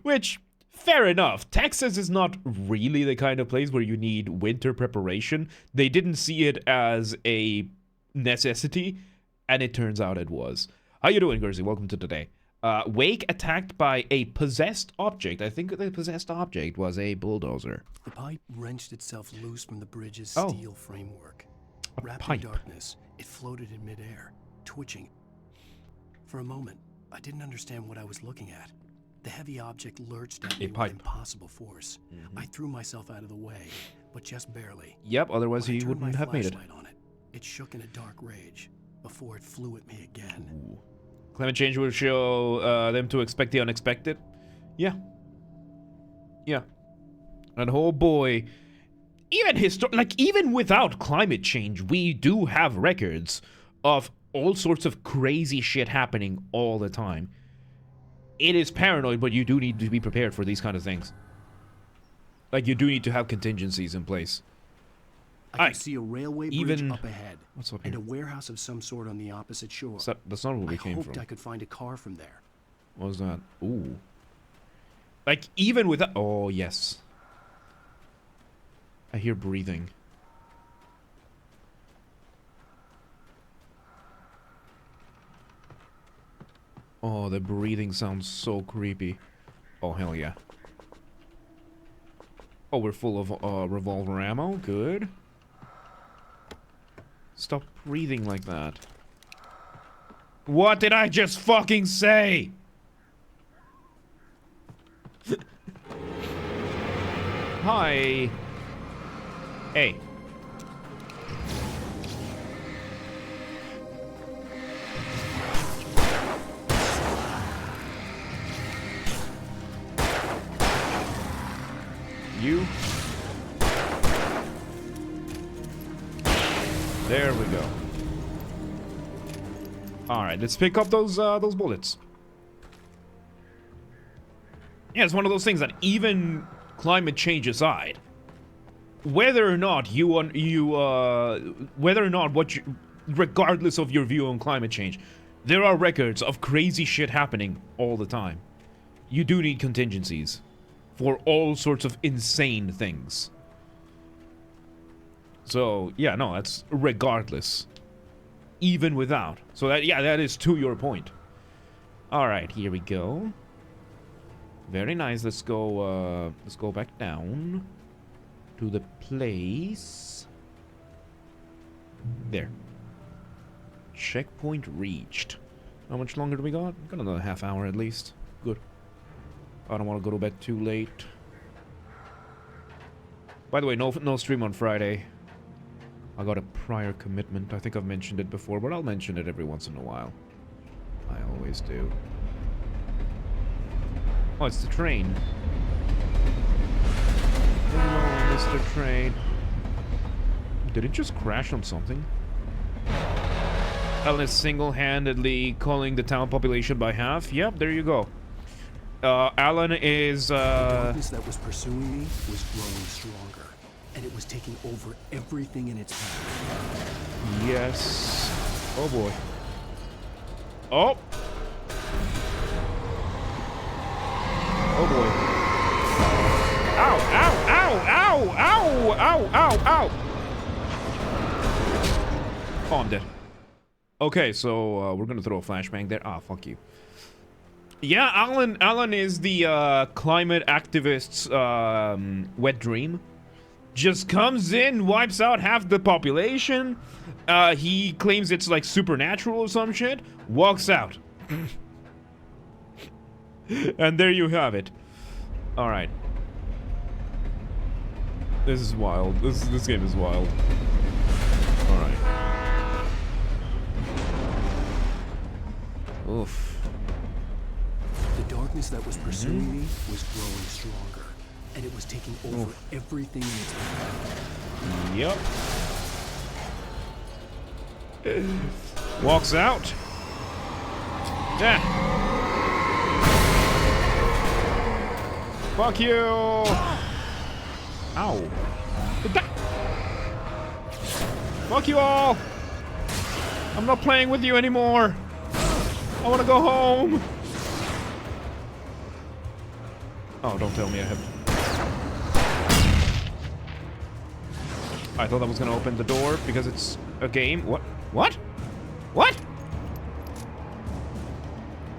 A: Which, fair enough. Texas is not really the kind of place where you need winter preparation. They didn't see it as a necessity, and it turns out it was. How you doing, Gursey? Welcome to today. Wake attacked by a possessed object. I think the possessed object was a bulldozer.
C: The pipe wrenched itself loose from the bridge's steel framework. Wrapped in darkness, it floated in midair, twitching. For a moment, I didn't understand what I was looking at. The heavy object lurched at me with impossible force. I threw myself out of the way, but just barely.
A: Yep, otherwise
C: When I
A: he
C: turned
A: wouldn't
C: my
A: have made it.
C: flashlight on it. It shook in a dark rage before it flew at me again.
A: Ooh. Climate change will show them to expect the unexpected. Yeah. Yeah. And oh boy, even without climate change, we do have records of all sorts of crazy shit happening all the time. It is paranoid, but you do need to be prepared for these kind of things. Like, you do need to have contingencies in place.
C: I could see a railway bridge up ahead.
A: What's up
C: and
A: here?
C: a warehouse of some sort on the opposite shore.
A: That's not where we came
C: I
A: from.
C: hoped I could find a car from there.
A: What was that? Ooh. Like, even with that... Oh, yes. I hear breathing. Oh, the breathing sounds so creepy. Oh, hell yeah. Oh, we're full of revolver ammo. Good. Stop breathing like that. What did I just fucking say? Hi. Hey. You. There we go. All right, let's pick up those bullets. Yeah, it's one of those things that even climate change aside, whether or not regardless of your view on climate change, there are records of crazy shit happening all the time. You do need contingencies for all sorts of insane things. So, yeah, no, that's regardless. Even without. So that, yeah, that is to your point. Alright, here we go. Very nice. Let's go back down to the place. There. Checkpoint reached. How much longer do we got? Got another half hour at least. Good. I don't want to go to bed too late. By the way, no stream on Friday. I got a prior commitment. I think I've mentioned it before, but I'll mention it every once in a while. I always do. Oh, it's the train. Hello, Mr. Train. Did it just crash on something? Alan is single-handedly culling the town population by half. Yep, there you go. Alan is,
C: The darkness that was pursuing me was growing stronger, and it was taking over everything in its path.
A: Yes. Oh, boy. Oh! Oh, boy. Ow, ow, ow, ow, ow, ow, ow, ow! Oh, I'm dead. Okay, so, we're gonna throw a flashbang there. Ah, fuck you. Yeah, Alan is the, climate activist's, wet dream. Just comes in, wipes out half the population. He claims it's, like, supernatural or some shit. Walks out. And there you have it. Alright. This is wild. This game is wild. Alright. Oof.
C: The darkness that was pursuing me was growing stronger, and it was taking over everything in its path.
A: Yep. Walks out. Yeah. Fuck you. Ow. Fuck you all. I'm not playing with you anymore. I want to go home. Oh, don't tell me I have... I thought that was gonna open the door because it's a game. What? What? What?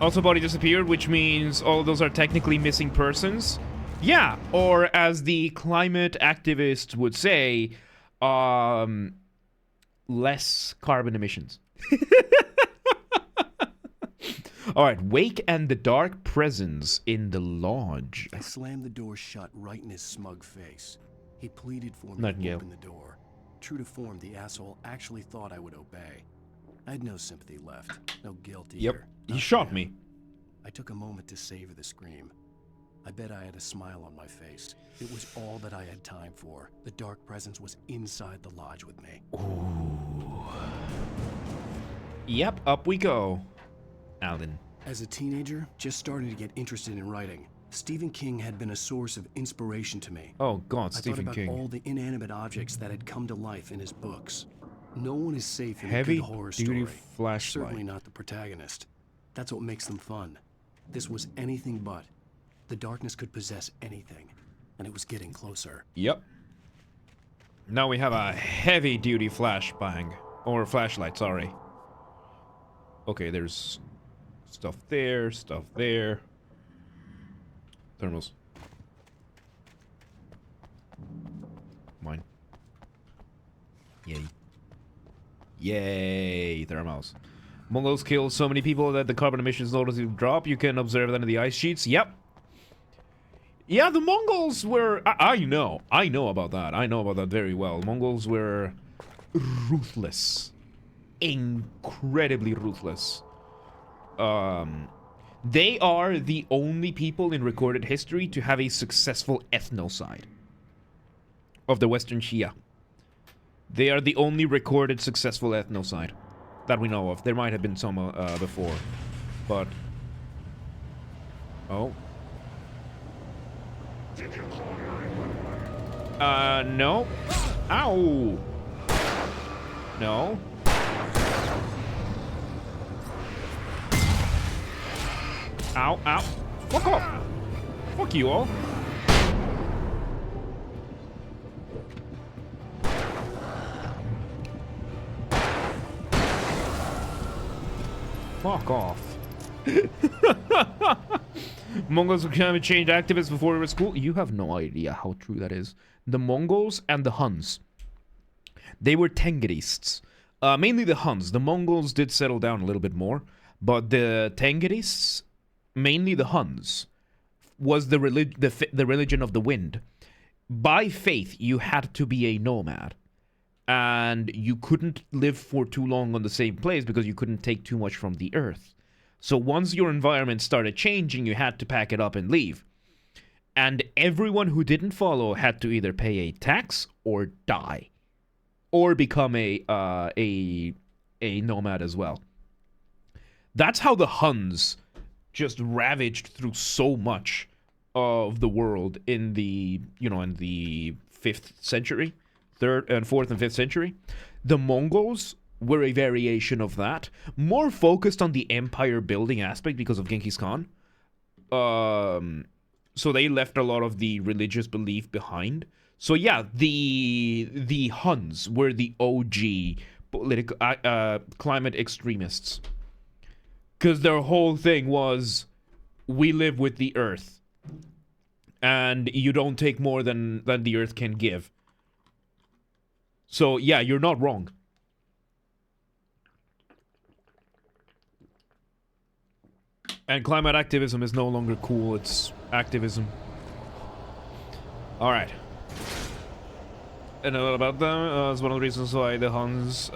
A: Also, body disappeared, which means all of those are technically missing persons. Yeah, or as the climate activists would say, less carbon emissions. Alright, Wake and the dark presence in the lodge.
C: I slammed the door shut right in his smug face. He pleaded for me to open the door. True to form, the asshole actually thought I would obey. I had no sympathy left, no guilt either.
A: Yep, he shot me.
C: I took a moment to savor the scream. I bet I had a smile on my face. It was all that I had time for. The dark presence was inside the lodge with me.
A: Ooh. Yep, up we go. Alan.
C: As a teenager, just starting to get interested in writing, Stephen King had been a source of inspiration to me.
A: Oh God, Stephen
C: King. I thought about all the inanimate objects that had come to life in his books. No one is safe in a good horror story.
A: Flashlight.
C: Certainly not the protagonist. That's what makes them fun. This was anything but. The darkness could possess anything, and it was getting closer.
A: Yep. Now we have a heavy-duty flashbang. Or flashlight, sorry. Okay, there's stuff there, stuff there. Thermals. Mine. Yay. Yay, thermals. Mongols killed so many people that the carbon emissions noticeably drop. You can observe that in the ice sheets. Yep. Yeah, the Mongols were... I know about that. I know about that very well. Mongols were ruthless. Incredibly ruthless. They are the only people in recorded history to have a successful ethnocide of the Western Shia. They are the only recorded successful ethnocide that we know of. There might have been some before, but... Oh. No. Ow! No. Ow, ow. Fuck off! Fuck you all. Fuck off. Mongols were climate change activists before we were at school. You have no idea how true that is. The Mongols and the Huns. They were Tenggerists. Mainly the Huns. The Mongols did settle down a little bit more. But the Tenggerists, mainly the Huns, was the religion of the wind. By faith, you had to be a nomad. And you couldn't live for too long on the same place because you couldn't take too much from the earth. So once your environment started changing, you had to pack it up and leave. And everyone who didn't follow had to either pay a tax or die. or become a nomad as well. That's how the Huns just ravaged through so much of the world in the, in the 5th century, 3rd and 4th and 5th century. The Mongols were a variation of that, more focused on the empire building aspect because of Genghis Khan. So they left a lot of the religious belief behind. So yeah, the Huns were the OG political climate extremists, because their whole thing was, we live with the earth, and you don't take more than the earth can give. So yeah, you're not wrong. And climate activism is no longer cool, it's activism. Alright. And a lot about them, it's one of the reasons why the Huns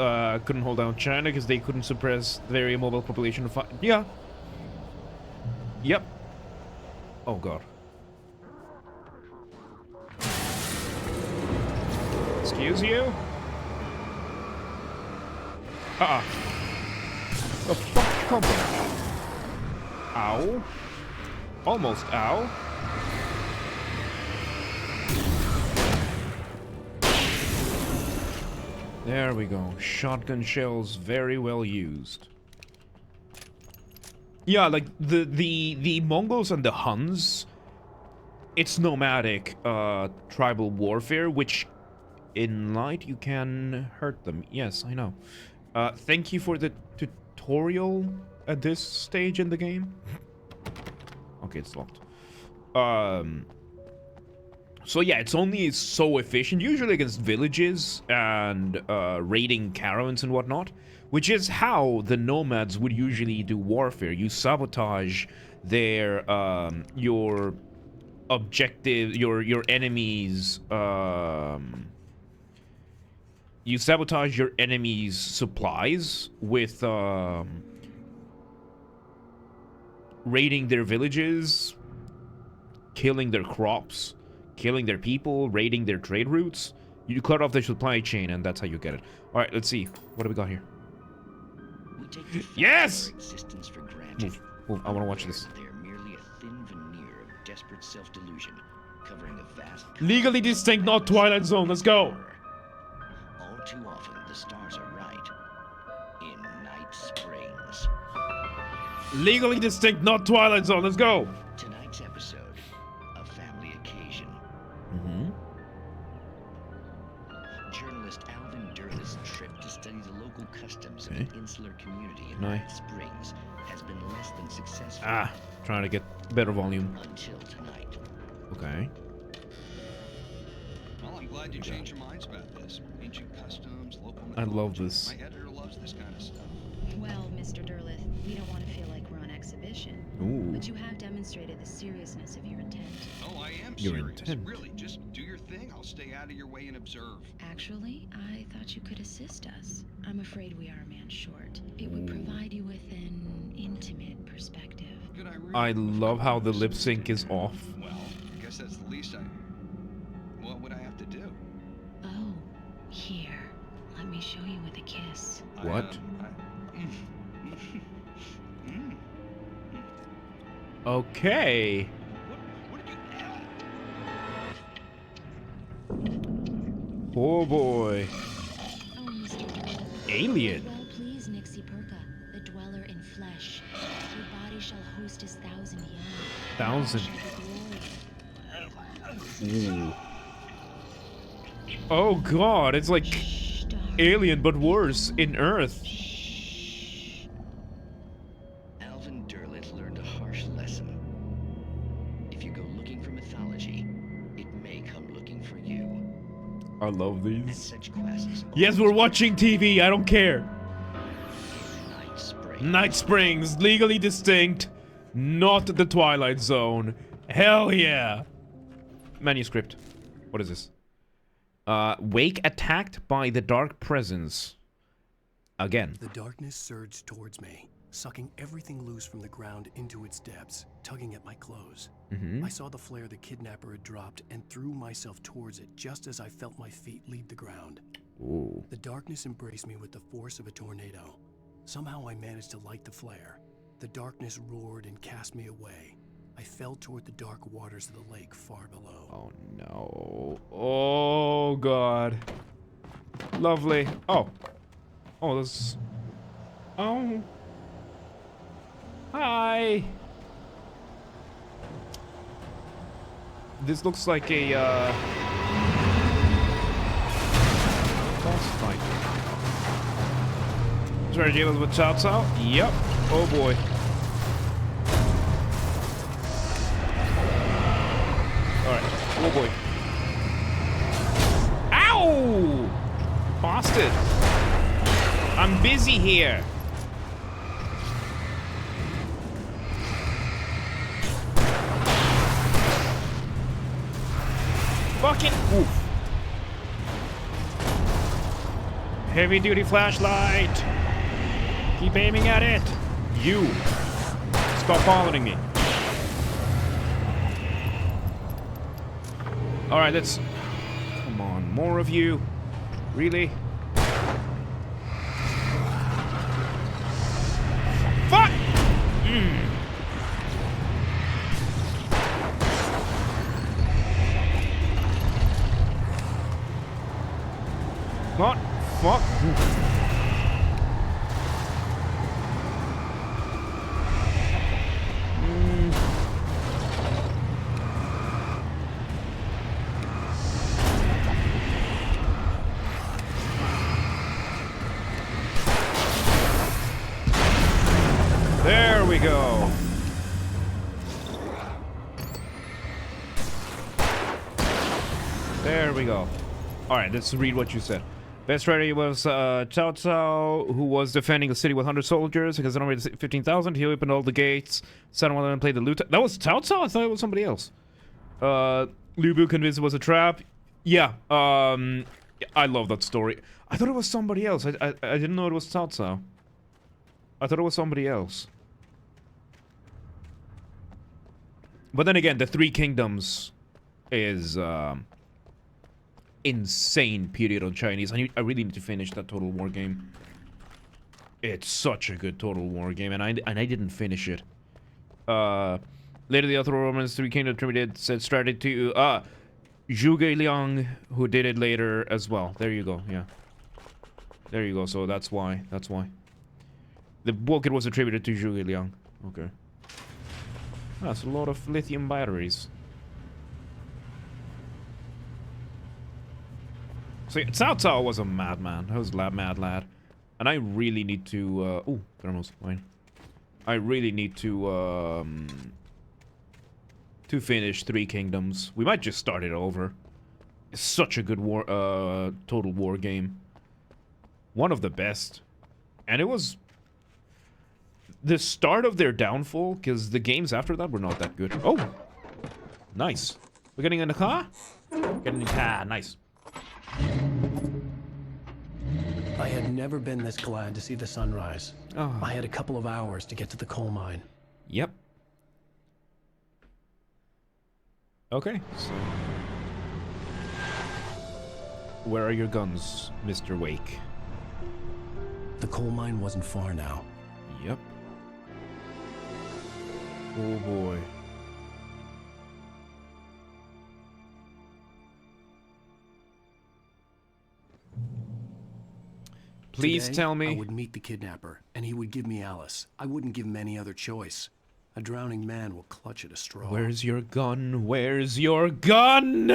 A: couldn't hold down China, because they couldn't suppress the very mobile population of... Yeah. Yep. Oh god. Excuse you? The fuck come on? Ow. Almost ow. There we go. Shotgun shells very well used. Yeah, like the Mongols and the Huns, it's nomadic tribal warfare, which in light you can hurt them. Yes, I know. Thank you for the tutorial at this stage in the game. Okay, it's locked. So yeah, it's only so efficient, usually against villages and raiding caravans and whatnot, which is how the nomads would usually do warfare. You sabotage their your objective, your enemies. You sabotage your enemies' supplies with raiding their villages, killing their crops, killing their people, raiding their trade routes. You cut off their supply chain, and that's how you get it. All right, let's see. What do we got here? Yes! Move, move. I want to watch this.
N: They're merely a thin veneer of desperate self-delusion, covering a vast...
A: Legally distinct, not Twilight Zone. Let's go.
N: All too often, the stars are right. In Night Springs.
A: Legally distinct, not Twilight Zone. Let's go.
N: Tonight's episode, a family occasion. Journalist Alvin Durlis' trip to study the local customs of an insular community in Night Springs has been less than successful.
A: Trying to get better volume.
N: Until tonight.
A: Okay.
P: Well, I'm glad you changed your minds about this. Ancient customs, local...
A: I love this.
P: My editor loves this kind of stuff.
Q: Well, Mr. Durlith, we don't want to feel like we're on exhibition.
A: Ooh.
Q: But you have demonstrated the seriousness of your intent.
P: Oh, I am
A: Your
P: serious.
A: intent.
P: Really, just do your thing. I'll stay out of your way and observe.
Q: Actually, I thought you could assist us. I'm afraid we are a man short. It would provide you with an intimate perspective.
A: I love how the lip sync is off.
P: Well, I guess that's the least I... What would I have to do?
Q: Oh, here. Let me show you with a kiss.
A: What? Okay. Oh boy.
Q: Oh, Mr. Durlith.
A: Alien.
Q: Well, please, Nixie Perka, the dweller in flesh. Your body shall host his 1,000 young.
A: 1,000.
Q: Shall be
A: Ooh. Oh god, it's like Alien but worse in Earth.
N: Alvin Durlith learned a harsh lesson. If you go looking for mythology, it may come looking for you.
A: I love
N: And
A: these.
N: such quests.
A: Yes, we're watching TV. I don't care.
N: Night Springs.
A: Night Springs, legally distinct, not the Twilight Zone. Hell yeah. Manuscript. What is this? Wake attacked by the dark presence. Again.
C: The darkness surged towards me, sucking everything loose from the ground into its depths, tugging at my clothes. I saw the flare the kidnapper had dropped and threw myself towards it just as I felt my feet leave the ground.
A: Ooh.
C: The darkness embraced me with the force of a tornado. Somehow I managed to light the flare. The darkness roared and cast me away. I fell toward the dark waters of the lake far below.
A: Oh no. Oh god. Lovely. Oh. Oh, this. Oh. Hi. This looks like a boss fight. Sorry, James with Cao Cao? Yep. Oh boy. Alright. Oh boy. Ow! Bastard. I'm busy here. Fucking oof. Heavy duty flashlight. Keep aiming at it. You. Stop following me. Alright, let's. Come on, more of you. Really? Fuck! What? Fuck. There we go. There we go. Alright, let's read what you said. Best rider was Cao Cao, who was defending the city with 100 soldiers because it only had 15,000. He opened all the gates, sat one of them and played the loot. That was Cao Cao? I thought it was somebody else. Lu Bu convinced it was a trap. Yeah, I love that story. I thought it was somebody else. I didn't know it was Cao Cao. I thought it was somebody else. But then again, the Three Kingdoms is insane period on Chinese. I really need to finish that Total War game. It's such a good Total War game, and I didn't finish it. Later, the Other Romans Three Kingdoms attributed said strategy to Zhuge Liang, who did it later as well. There you go. Yeah. There you go. So that's why. That's why. The book it was attributed to Zhuge Liang. Okay. That's a lot of lithium batteries. So Cao Cao was a madman. That was a mad lad. And I really need to, ooh, thermos, fine. I really need to finish Three Kingdoms. We might just start it over. It's such a good war, Total War game. One of the best. And it was the start of their downfall, because the games after that were not that good. Oh! Nice. We're getting in the car? Getting in the car, nice.
C: I had never been this glad to see the sunrise.
A: Oh.
C: I had a couple of hours to get to the coal mine.
A: Yep. Okay, so... where are your guns, Mr. Wake?
C: The coal mine wasn't far now.
A: Yep. Oh boy. Please
C: Today,
A: tell me.
C: I would meet the kidnapper, and he would give me Alice. I wouldn't give him any other choice. A drowning man will clutch at a straw.
A: Where's your gun? Where's your gun?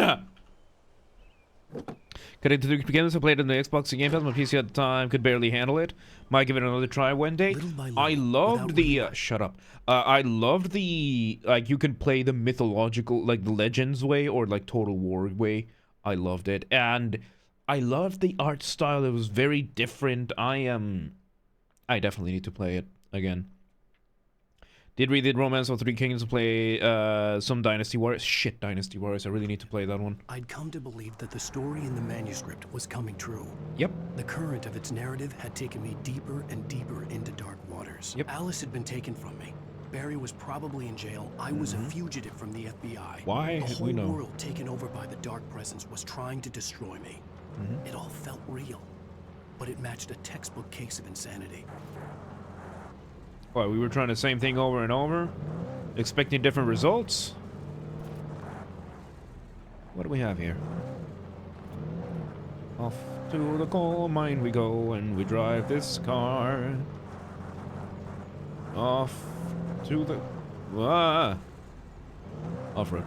A: Could I begin I played on the Xbox and Game Pass. My PC at the time could barely handle it. Might give it another try one day. I loved the shut up. I loved the like you can play the mythological like the Legends way or like Total War way. I loved it, and I loved the art style. It was very different. I definitely need to play it again. Did read the Romance of Three Kingdoms, play some Dynasty Warriors. Shit, Dynasty Warriors. I really need to play that one.
C: I'd come to believe that the story in the manuscript was coming true.
A: Yep.
C: The current of its narrative had taken me deeper and deeper into dark waters.
A: Yep.
C: Alice had been taken from me. Barry was probably in jail. I was a fugitive from the FBI.
A: Why?
C: The whole
A: We know.
C: world taken over by the dark presence was trying to destroy me. It all felt real, but it matched a textbook case of insanity.
A: What, we were trying the same thing over and over? Expecting different results? What do we have here? Off to the coal mine we go, and we drive this car. Off to the... Off-road.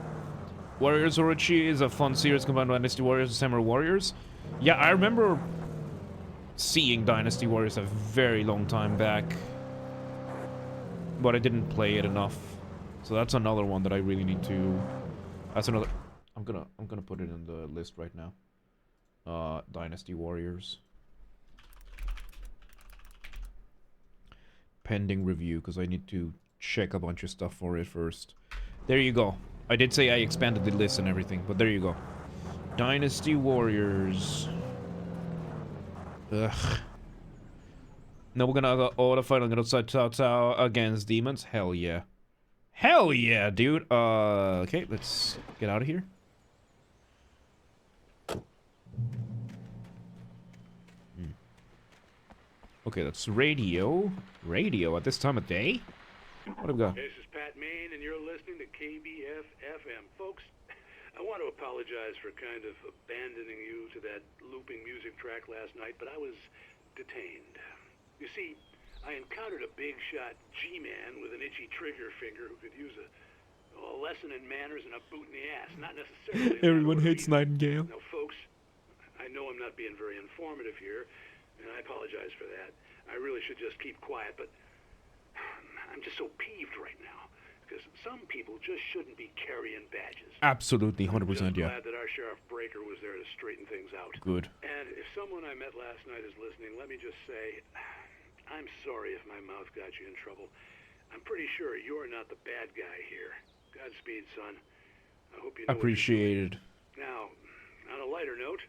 A: Warriors Orochi is a fun series combined with Dynasty Warriors and Samurai Warriors. Yeah, I remember seeing Dynasty Warriors a very long time back, but I didn't play it enough. So that's another one that I really need to... That's another... I'm gonna put it in the list right now. Dynasty Warriors. Pending review, because I need to check a bunch of stuff for it first. There you go. I did say I expanded the list and everything, but there you go. Dynasty Warriors. Ugh. Now we're gonna go auto fight on the outside Cao against demons. Hell yeah. Hell yeah, dude. Okay, let's get out of here. Okay, that's radio. Radio at this time of day? What have we got?
J: This is Pat Main, and you're listening to KBF FM. Folks, I want to apologize for kind of abandoning you to that looping music track last night, but I was detained. You see, I encountered a big shot G-man with an itchy trigger finger who could use a lesson in manners and a boot in the ass, not necessarily...
A: Everyone hates Nightingale.
J: Now, folks, I know I'm not being very informative here, and I apologize for that. I really should just keep quiet, but I'm just so peeved right now, because some people just shouldn't be carrying badges.
A: Absolutely, 100%,
J: I'm just
A: yeah.
J: glad that our Sheriff Breaker was there to straighten things out.
A: Good.
J: And if someone I met last night is listening, let me just say, I'm sorry if my mouth got you in trouble. I'm pretty sure you're not the bad guy here. Godspeed, son. I hope you know
A: Appreciated.
J: Now, on a lighter note,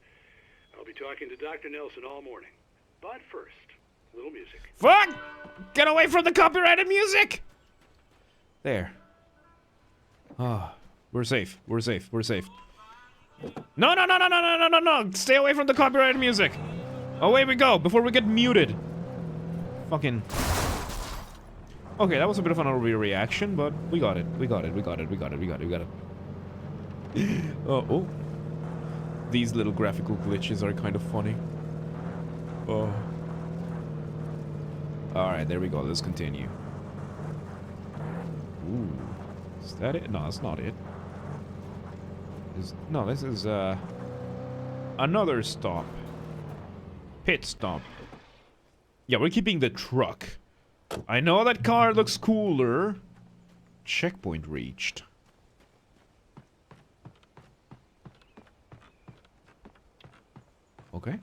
J: I'll be talking to Dr. Nelson all morning. But first, a little music.
A: Fuck! Get away from the copyrighted music! There. Ah, we're safe. We're safe. We're safe. No, no, no, no, no, no, no, no, no! Stay away from the copyrighted music! Away we go, before we get muted. Fucking... Okay, that was a bit of an overreaction, but we got it. We got it. We got it. We got it. We got it. We got it. Oh. These little graphical glitches are kind of funny. Oh. Alright, there we go. Let's continue. Ooh. Is that it? No, that's not it. No, this is, another stop. Pit stop. Yeah, we're keeping the truck. I know that car looks cooler. Checkpoint reached. Okay.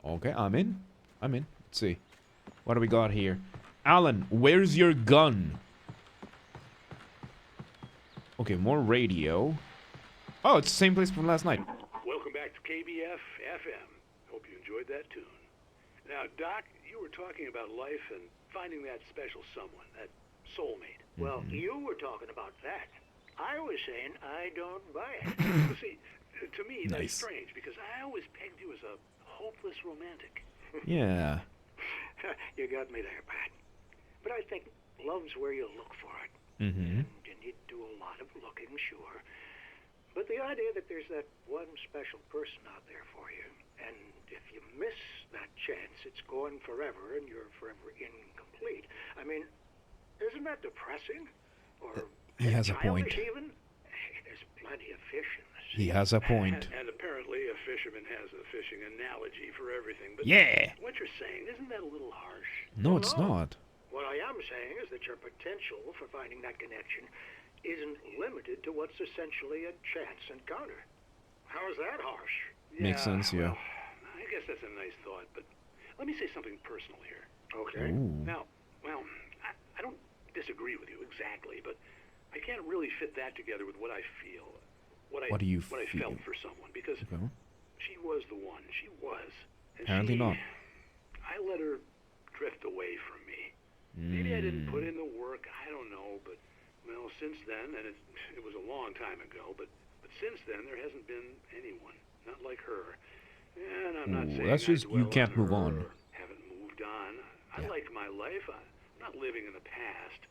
A: Okay, I'm in. I'm in. Let's see. What do we got here? Alan, where's your gun? Okay, more radio. Oh, it's the same place from last night.
J: Welcome back to KBF FM. Hope you enjoyed that tune. Now, Doc, you were talking about life and finding that special someone, that soulmate.
R: Well, you were talking about that. I was saying I don't buy it.
J: You see, to me, that's
A: Nice.
J: strange, because I always pegged you as a hopeless romantic.
A: Yeah.
R: You got me there, Pat. But I think love's where you look for it.
A: Mm-hmm.
R: You need to do a lot of looking, sure. But the idea that there's that one special person out there for you, and if you miss that chance, it's gone forever, and you're forever incomplete. I mean, isn't that depressing? Or
A: He has a
R: childish
A: point.
R: even? Hey, there's plenty of fish in the sea.
A: He has a point.
J: And apparently a fisherman has a fishing analogy for everything. But
A: Yeah.
J: what you're saying, isn't that a little harsh?
A: No, it's not.
R: What I am saying is that your potential for finding that connection isn't limited to what's essentially a chance encounter. How is that harsh?
A: Makes sense, yeah.
J: I guess that's a nice thought, but let me say something personal here.
R: Okay.
A: Ooh.
J: Now, well, I don't disagree with you exactly, but I can't really fit that together with what I feel. What I
A: feel?
J: felt for someone, because
A: Okay.
J: she was the one. She was. And
A: Apparently not.
J: I let her drift away from me. Maybe I didn't put in the work. I don't know, but well, since then, and it was a long time ago, but But since then, there hasn't been anyone. Not like her. And I'm not saying
A: that's just, you can't move on.
J: Haven't moved on. I like my life. I'm not living in the past.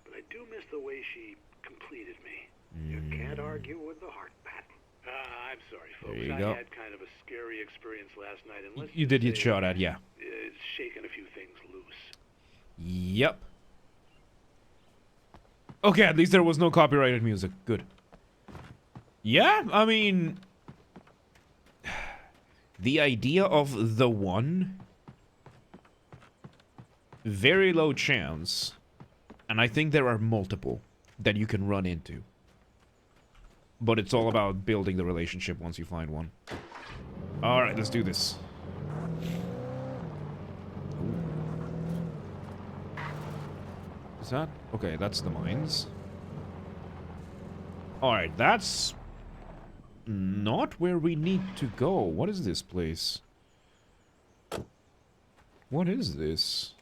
J: But I do miss the way she completed me.
R: You can't argue with the heart, Pat.
J: I'm sorry, folks.
A: There you
J: I
A: go.
J: had kind of a scary experience last night. And
A: You did get shot at, yeah.
J: It's shaking a few things loose.
A: Yep. Okay, at least there was no copyrighted music. Good. Yeah, I mean... The idea of the one... Very low chance. And I think there are multiple that you can run into. But it's all about building the relationship once you find one. Alright, let's do this. Is that? Okay, that's the mines. Alright, that's... not where we need to go. What is this place? What is this?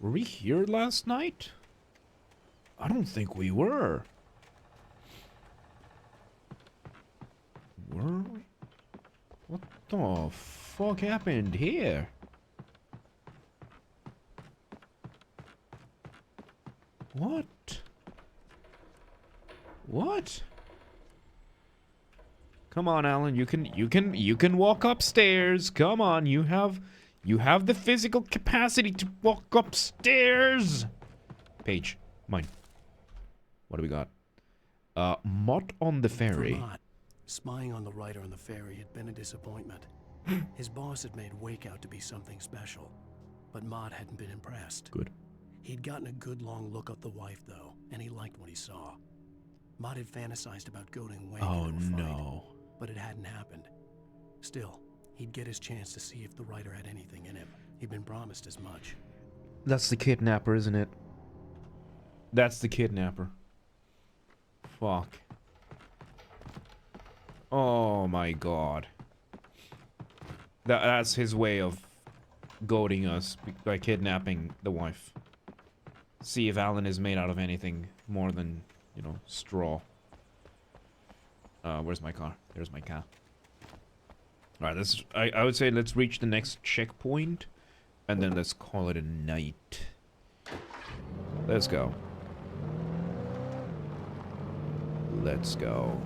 A: Were we here last night? I don't think we were. Were we? What the fuck happened here? What? What? Come on, Alan. You can walk upstairs. Come on, you have the physical capacity to walk upstairs. Page, mine. What do we got? Mott on the ferry.
C: Vermont. Spying on the writer on the ferry had been a disappointment. His boss had made Wake out to be something special, but Mott hadn't been impressed.
A: Good.
C: He'd gotten a good long look at the wife, though, and he liked what he saw. Mott had fantasized about goading Wake into a fight, but it hadn't happened. Still, he'd get his chance to see if the writer had anything in him. He'd been promised as much.
A: That's the kidnapper, isn't it? That's the kidnapper. Fuck. Oh my god. That's his way of goading us by kidnapping the wife. See if Alan is made out of anything more than, you know, straw. Where's my car? There's my car. Alright, I would say let's reach the next checkpoint. And then let's call it a night. Let's go. Let's go.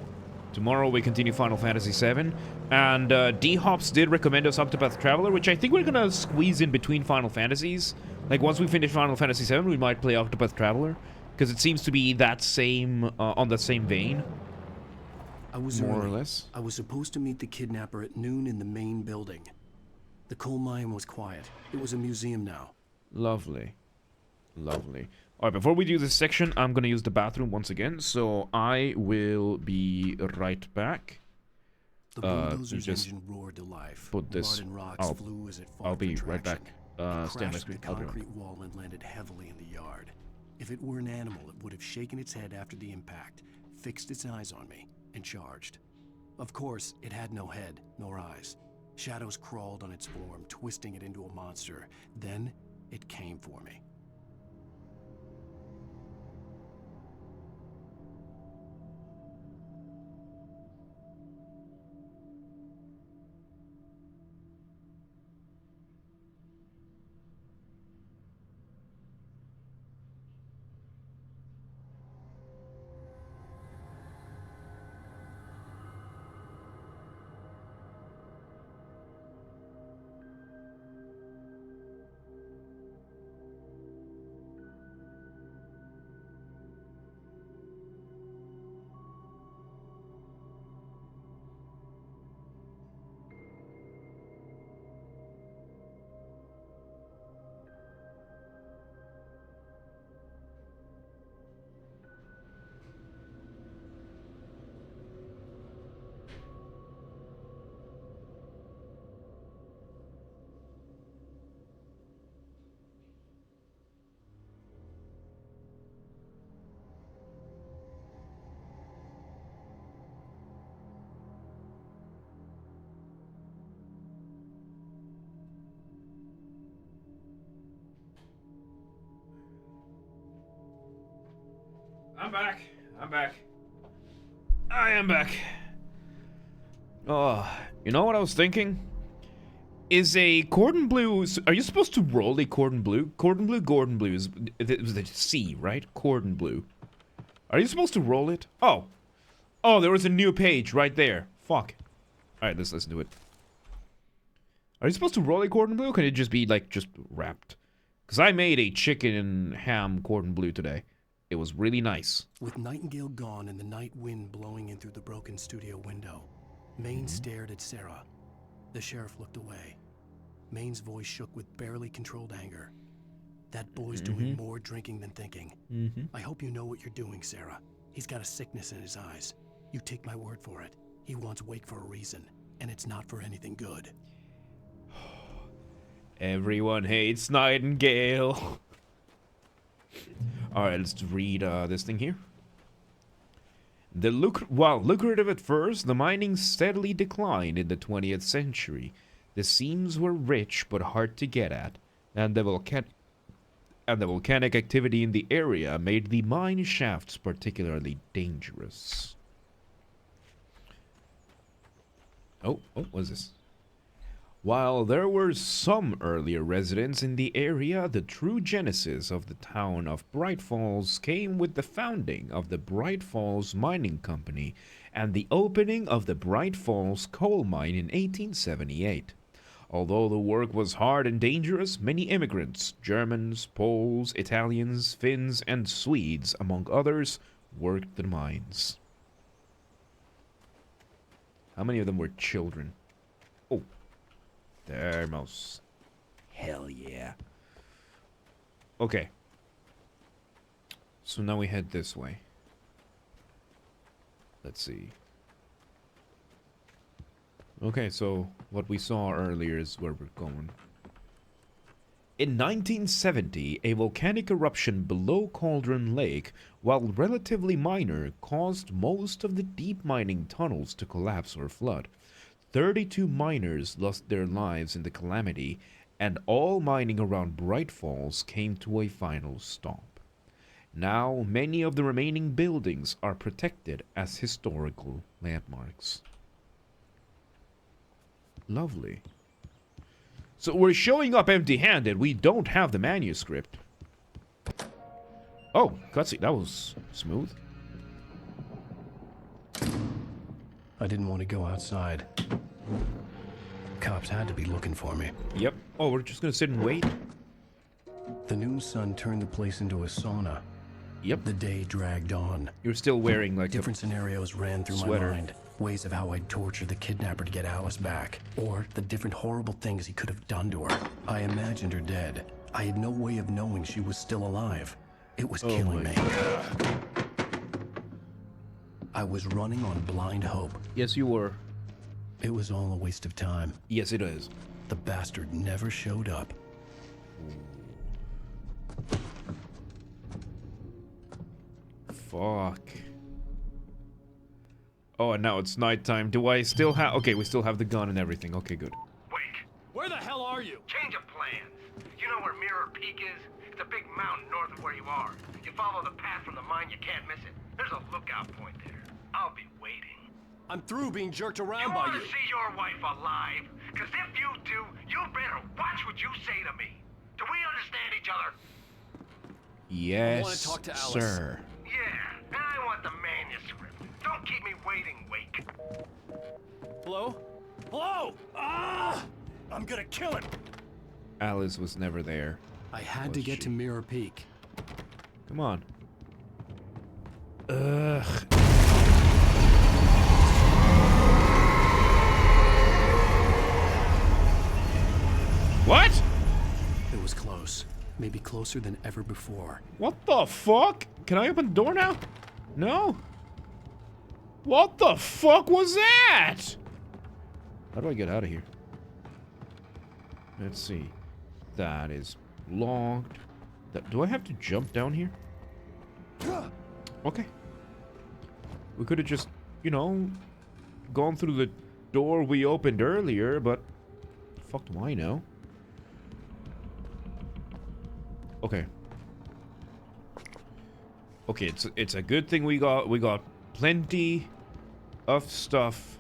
A: Tomorrow we continue Final Fantasy VII. And D-Hops did recommend us Octopath Traveler, which I think we're gonna squeeze in between Final Fantasies. Like, once we finish Final Fantasy VII, we might play Octopath Traveler. Because it seems to be that same, on that same vein.
C: I was
A: more
C: early.
A: or less.
C: I was supposed to meet the kidnapper at noon in the main building. The coal mine was quiet. It was a museum now.
A: Lovely. Lovely. Alright, before we do this section, I'm gonna use the bathroom once again, so I will be right back.
C: The bulldozer's engine roared to life.
A: Put this.
C: Mud and rocks flew as it fought
A: I'll be
C: for
A: right back.
C: traction. It
A: Stay on my
C: crashed
A: screen.
C: the
A: I'll be right
C: concrete wall and landed heavily in the yard. If it were an animal, it would have shaken its head after the impact, fixed its eyes on me, and charged. Of course, it had no head, nor eyes. Shadows crawled on its form, twisting it into a monster. Then, it came for me.
A: I'm back. I'm back. I am back. Oh, you know what I was thinking? Is a cordon bleu... Are you supposed to roll a cordon bleu? Cordon bleu is the C, right? Cordon bleu. Are you supposed to roll it? Oh. Oh, there was a new page right there. Fuck. Alright, let's listen to it. Are you supposed to roll a cordon bleu? Or can it just be, like, just wrapped? Because I made a chicken and ham cordon bleu today. It was really nice.
C: With Nightingale gone and the night wind blowing in through the broken studio window, Maine stared at Sarah. The sheriff looked away. Maine's voice shook with barely controlled anger. That boy's doing more drinking than thinking. I hope you know what you're doing, Sarah. He's got a sickness in his eyes. You take my word for it. He wants Wake for a reason, and it's not for anything good.
A: Everyone hates Nightingale. Alright, let's read this thing here. While lucrative at first, the mining steadily declined in the 20th century. The seams were rich but hard to get at, and the volcanic activity in the area made the mine shafts particularly dangerous. Oh, what is this? While there were some earlier residents in the area, the true genesis of the town of Bright Falls came with the founding of the Bright Falls Mining Company and the opening of the Bright Falls coal mine in 1878. Although the work was hard and dangerous, many immigrants, Germans, Poles, Italians, Finns, and Swedes, among others, worked the mines. How many of them were children? Oh. Thermos. Hell yeah. Okay. So now we head this way. Let's see. Okay, so what we saw earlier is where we're going. In 1970, a volcanic eruption below Cauldron Lake, while relatively minor, caused most of the deep mining tunnels to collapse or flood. 32 miners lost their lives in the calamity, and all mining around Bright Falls came to a final stop. Now, many of the remaining buildings are protected as historical landmarks. Lovely. So we're showing up empty-handed. We don't have the manuscript. Oh, cutscene. That was smooth.
C: I didn't want to go outside. Cops had to be looking for me.
A: Yep. Oh, we're just gonna sit and wait?
C: The noon sun turned the place into a sauna.
A: Yep.
C: The day dragged on.
A: You're still wearing, like,
C: different scenarios ran through
A: sweater.
C: my mind. Ways of how I'd torture the kidnapper to get Alice back. Or the different horrible things he could have done to her. I imagined her dead. I had no way of knowing she was still alive. It was killing me. I was running on blind hope.
A: Yes, you were.
C: It was all a waste of time.
A: Yes, it is.
C: The bastard never showed up.
A: Fuck. Oh, and now it's nighttime. Do I still have... Okay, we still have the gun and everything. Okay, good.
K: Wake! Where the hell are you? Change of plans. You know where Mirror Peak is? It's a big mountain north of where you are. You follow the path from the mine, you can't miss it. There's a lookout point there. I'll be waiting.
L: I'm through being jerked around
K: You
L: by
K: want
L: you.
K: to see your wife alive? Because if you do, you better watch what you say to me. Do we understand each other?
A: Yes,
L: I want to talk to Alice.
A: sir.
K: Yeah, and I want the manuscript. Don't keep me waiting, Wake.
L: Hello? Hello! Ah! I'm gonna kill him.
A: Alice was never there.
C: I had to get to Mirror Peak.
A: Come on. Ugh. What?
C: It was close. Maybe closer than ever before.
A: What the fuck? Can I open the door now? No? What the fuck was that? How do I get out of here? Let's see. That is locked. Do I have to jump down here? Okay. We could have just, you know, gone through the door we opened earlier, but fuck do I know? Okay. Okay, it's a good thing we got plenty of stuff.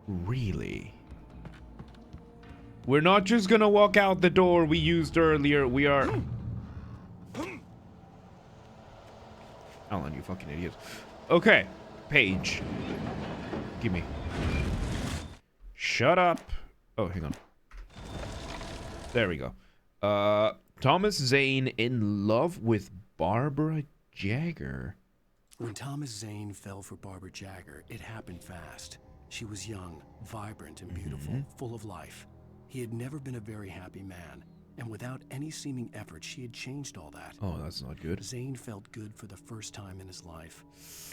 A: Really? We're not just gonna walk out the door we used earlier. We are... Alan, you fucking idiot. Okay. Page. Gimme. Shut up. Oh, hang on. There we go. Thomas Zane in love with Barbara Jagger.
C: When Thomas Zane fell for Barbara Jagger, it happened fast. She was young, vibrant, and beautiful, full of life. He had never been a very happy man, and without any seeming effort, she had changed all that.
A: Oh, that's not good.
C: Zane felt good for the first time in his life.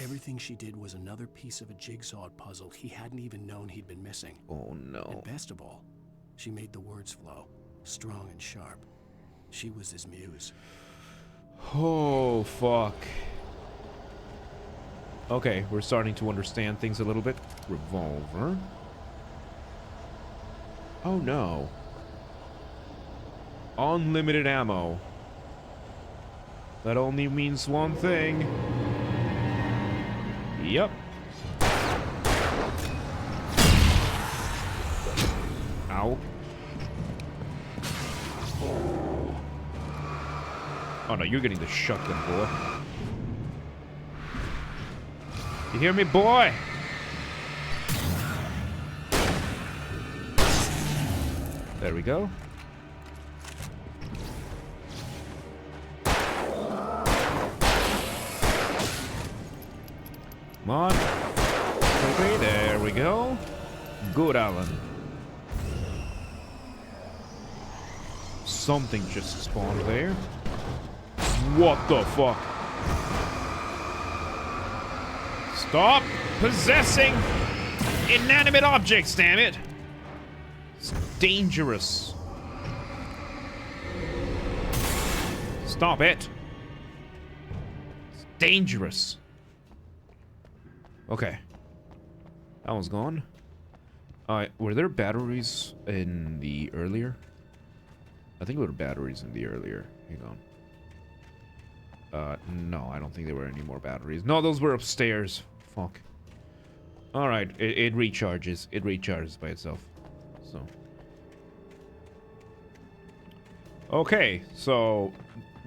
C: Everything she did was another piece of a jigsaw puzzle he hadn't even known he'd been missing.
A: Oh, no.
C: And best of all, she made the words flow, strong and sharp. She was his muse.
A: Oh, fuck. Okay, we're starting to understand things a little bit. Revolver. Oh, no. Unlimited ammo. That only means one thing. Yep. Ow. Oh no, you're getting the shotgun, boy. You hear me, boy? There we go. Come on. Okay, there we go. Good, Alan. Something just spawned there. What the fuck? Stop possessing inanimate objects, damn it! It's dangerous. Stop it. It's dangerous. Okay. That one's gone. Were there batteries in the earlier? I think there were batteries in the earlier. Hang on. No, I don't think there were any more batteries. No, those were upstairs. Fuck. Alright, it recharges. It recharges by itself. So. Okay, so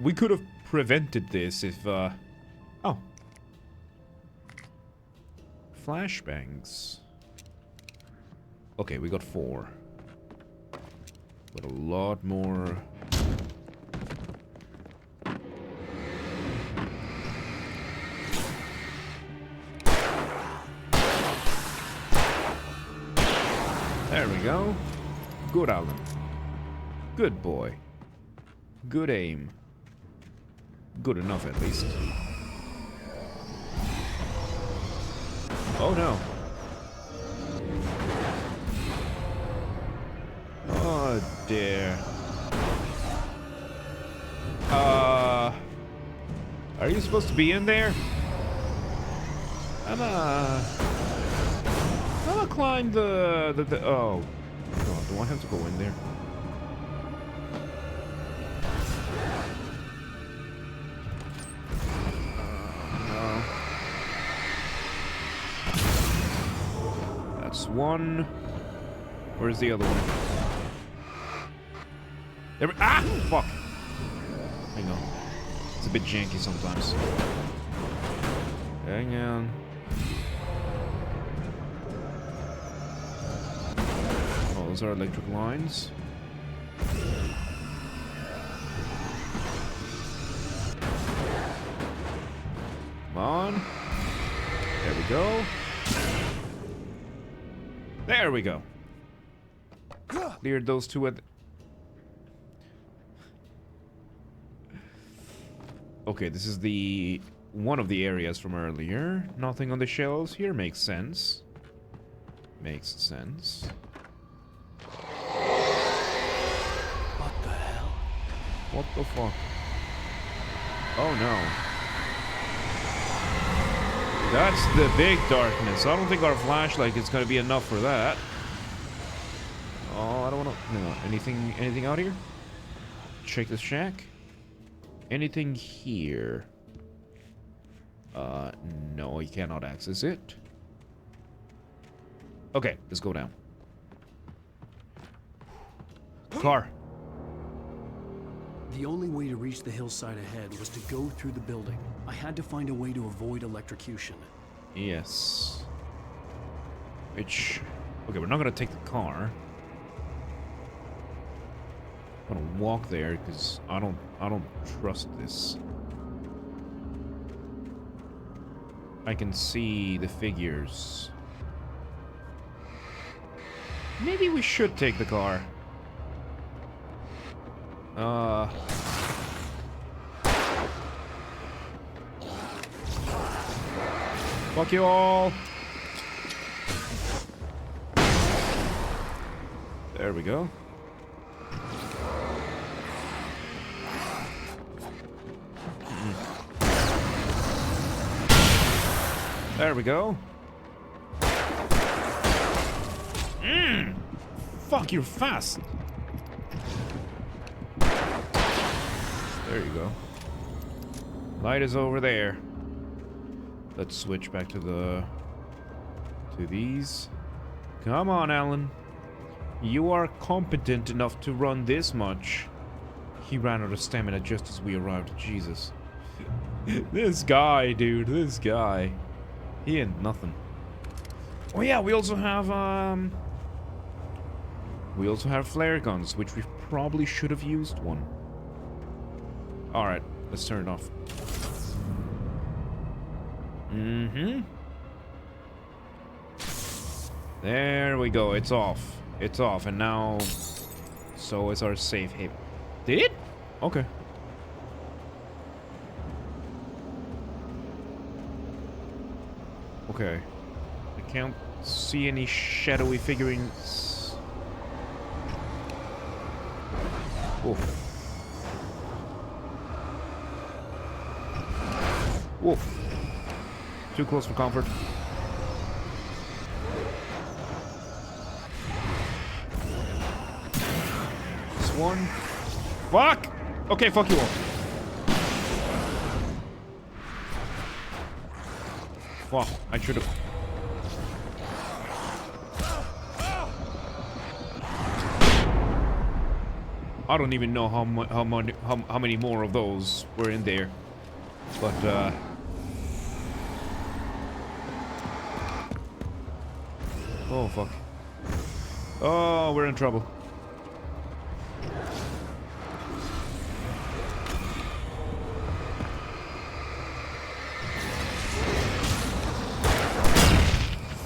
A: we could have prevented this if, Oh. Flashbangs. Okay, we got 4. But a lot more. There we go. Good, Alan. Good boy. Good aim. Good enough, at least. Oh, no. Oh, dear. Are you supposed to be in there? I'm gonna climb the oh. God, do I have to go in there? No. That's one. Where's the other one? There we, ah! Fuck. Hang on. It's a bit janky sometimes. Hang on. Oh, those are electric lines. Come on. There we go. There we go. Cleared those two at... Okay, this is the... one of the areas from earlier. Nothing on the shelves here. Makes sense. Makes sense.
C: What the hell?
A: What the fuck? Oh no. That's the big darkness. I don't think our flashlight is gonna be enough for that. Oh, I don't wanna... Hang on. Anything out here? Check this shack. Anything here? No, you cannot access it. Okay, let's go down. Car.
C: The only way to reach the hillside ahead was to go through the building. I had to find a way to avoid electrocution.
A: Yes. Which... Okay, we're not gonna take the car. I'm gonna walk there because I don't trust this. I can see the figures. Maybe we should take the car. Fuck you all. There we go. There we go. Fuck, you're fast. There you go. Light is over there. Let's switch back to these. Come on, Alan. You are competent enough to run this much. He ran out of stamina just as we arrived. Jesus. This guy, dude. This guy. He ain't nothing. Oh yeah, we also have flare guns, which we probably should have used one. Alright, let's turn it off. There we go, it's off. It's off, and now... So is our safe haven. Did it? Okay. Okay. I can't see any shadowy figurines. Oof. Oof. Too close for comfort. This one. Fuck! Okay, fuck you all. Fuck, I should have. I don't even know how many more of those were in there, but oh fuck! Oh, we're in trouble.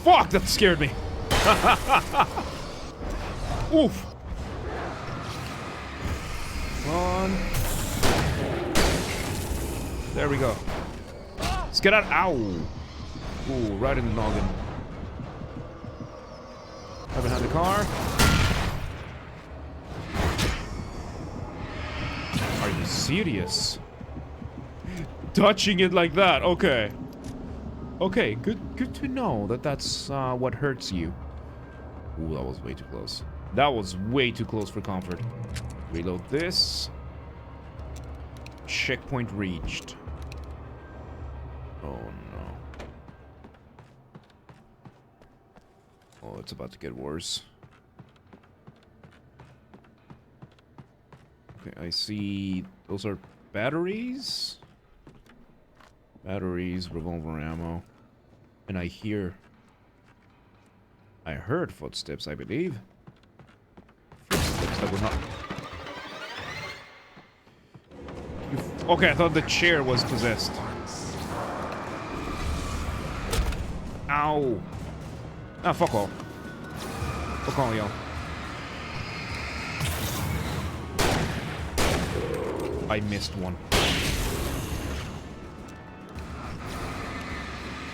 A: Fuck! That scared me. Oof. Come on. There we go. Let's get out. Ow. Ooh, right in the noggin. Right behind the car. Are you serious? Touching it like that. Okay. Okay, good to know that that's what hurts you. Ooh, that was way too close. That was way too close for comfort. Reload this. Checkpoint reached. Oh no. Oh, it's about to get worse. Okay, I see those are batteries. Batteries, revolver ammo. And I heard footsteps, I believe. Footsteps that were not... Okay, I thought the chair was possessed. Ow. Ah, fuck all. Fuck all, y'all. I missed one.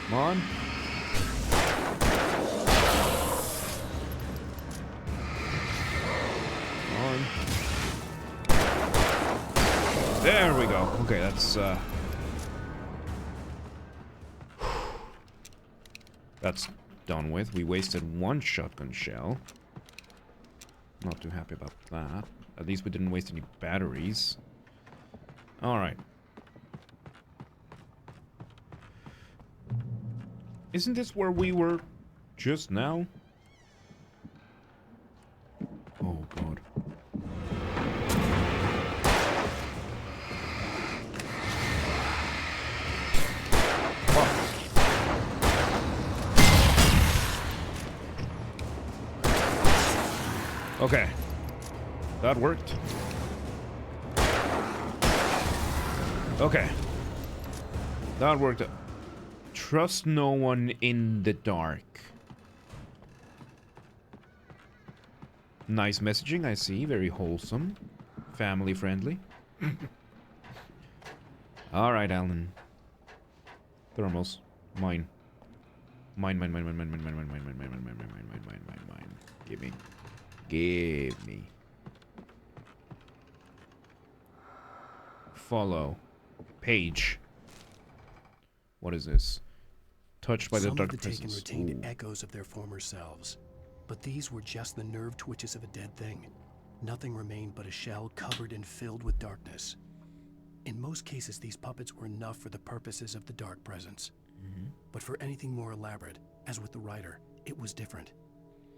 A: Come on. Come on. There we go. Okay, that's done with. We wasted one shotgun shell. Not too happy about that. At least we didn't waste any batteries. Alright. Isn't this where we were just now? Oh, God. Okay. That worked. Okay. That worked. Trust no one in the dark. Nice messaging, I see. Very wholesome. Family friendly. Alright, Alan. Thermals. Mine. Mine. Give me. Give me. Follow. Page. What is this? Touched by the dark presence.
C: Some of the Taken retained echoes of their former selves, but these were just the nerve twitches of a dead thing. Nothing remained but a shell covered and filled with darkness. In most cases, these puppets were enough for the purposes of the dark presence. But for anything more elaborate, as with the writer, it was different.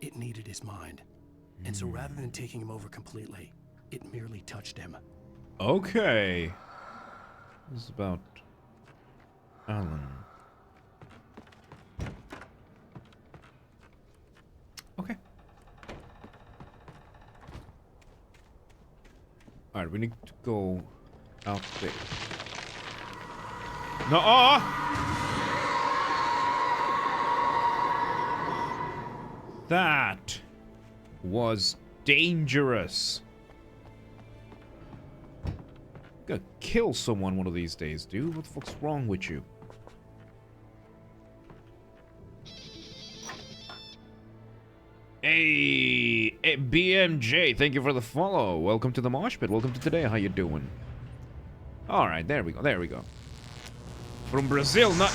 C: It needed his mind. And so rather than taking him over completely, it merely touched him.
A: Okay. This is about Alan. Okay. Alright, we need to go out there. No! That was dangerous. I'm gonna kill someone one of these days, dude. What the fuck's wrong with you? Hey, BMJ, thank you for the follow. Welcome to the mosh pit. Welcome to today. How you doing? All right, there we go. There we go. From Brazil, not.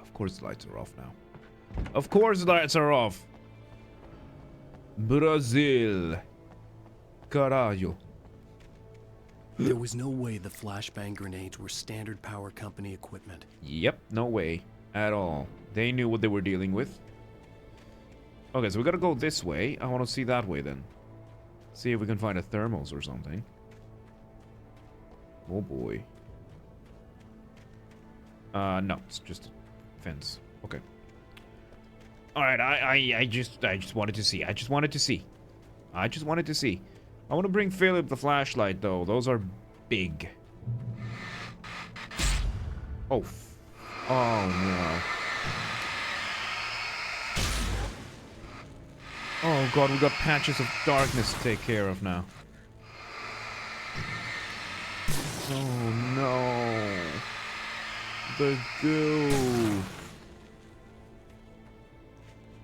A: Of course, the lights are off now. Of course, the lights are off. Brazil. Caralho.
C: There was no way the flashbang grenades were standard power company equipment.
A: Yep, no way. At all. They knew what they were dealing with. Okay, so we gotta go this way. I want to see that way then. See if we can find a thermals or something. Oh boy. No, it's just a fence. Okay. Alright, I just wanted to see. I just wanted to see. I want to bring Philip the flashlight though. Those are big. Oh. Oh no. Oh god, we got patches of darkness to take care of now. Oh no. The goo.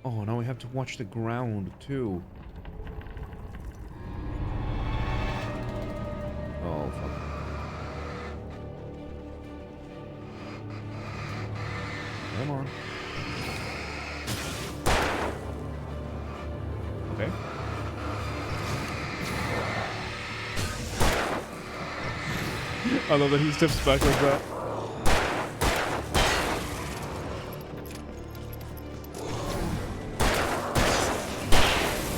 A: Oh, now we have to watch the ground too. Oh fuck. Come on. Okay. I love that he steps back like that.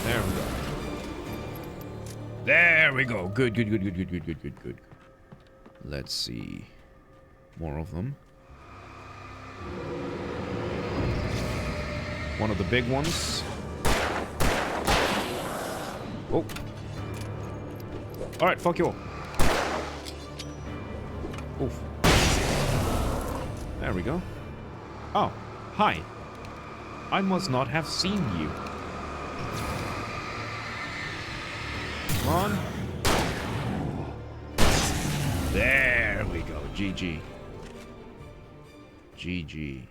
A: There we go. There we go. Good. Let's see. More of them. One of the big ones. Oh. Alright, fuck you all. Oof. There we go. Oh, hi. I must not have seen you. Come on. There we go. GG. GG.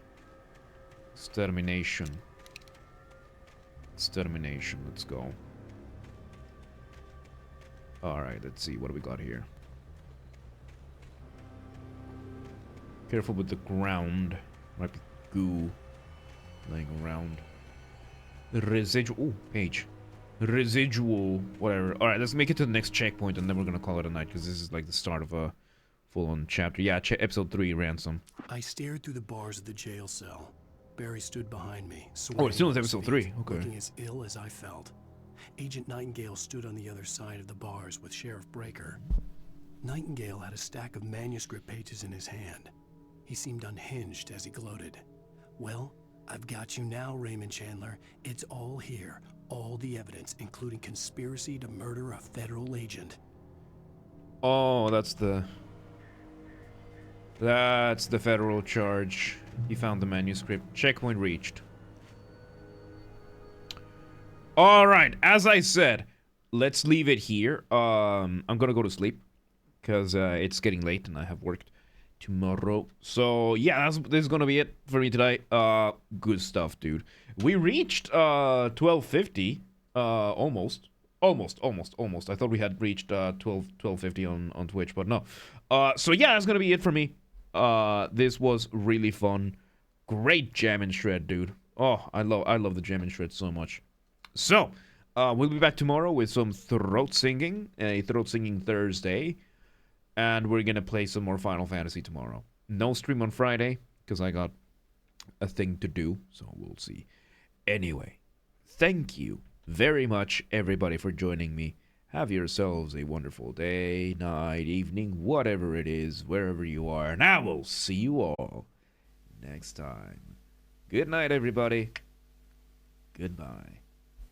A: Extermination. Extermination. Let's go. Alright, let's see. What do we got here? Careful with the ground. Might be goo laying around. Residual. Ooh, page. residual, whatever. Alright, let's make it to the next checkpoint and then we're gonna call it a night, because this is like the start of a full-on chapter. Yeah, episode 3, Ransom.
C: I stared through the bars of the jail cell. Barry stood behind me.
A: Oh, it's still in episode 3. Okay.
C: Looking as ill as I felt. Agent Nightingale stood on the other side of the bars with Sheriff Breaker. Nightingale had a stack of manuscript pages in his hand. He seemed unhinged as he gloated. Well, I've got you now, Raymond Chandler. It's all here. All the evidence, including conspiracy to murder a federal agent.
A: Oh, that's the federal charge. He found the manuscript. Checkpoint reached. Alright, as I said, let's leave it here. I'm gonna go to sleep, because it's getting late and I have work tomorrow. So yeah, this is gonna be it for me today. Good stuff, dude. We reached 1250. Almost. I thought we had reached 1250 on Twitch, but no. So yeah, that's gonna be it for me. This was really fun. Great jam and shred, dude. Oh, I love the jam and shred so much. So, we'll be back tomorrow with some throat singing, a throat singing Thursday, and we're gonna play some more Final Fantasy tomorrow. No stream on Friday, because I got a thing to do, so we'll see. Anyway, thank you very much, everybody, for joining me. Have yourselves a wonderful day, night, evening, whatever it is, wherever you are, and I will see you all next time. Good night, everybody. Goodbye.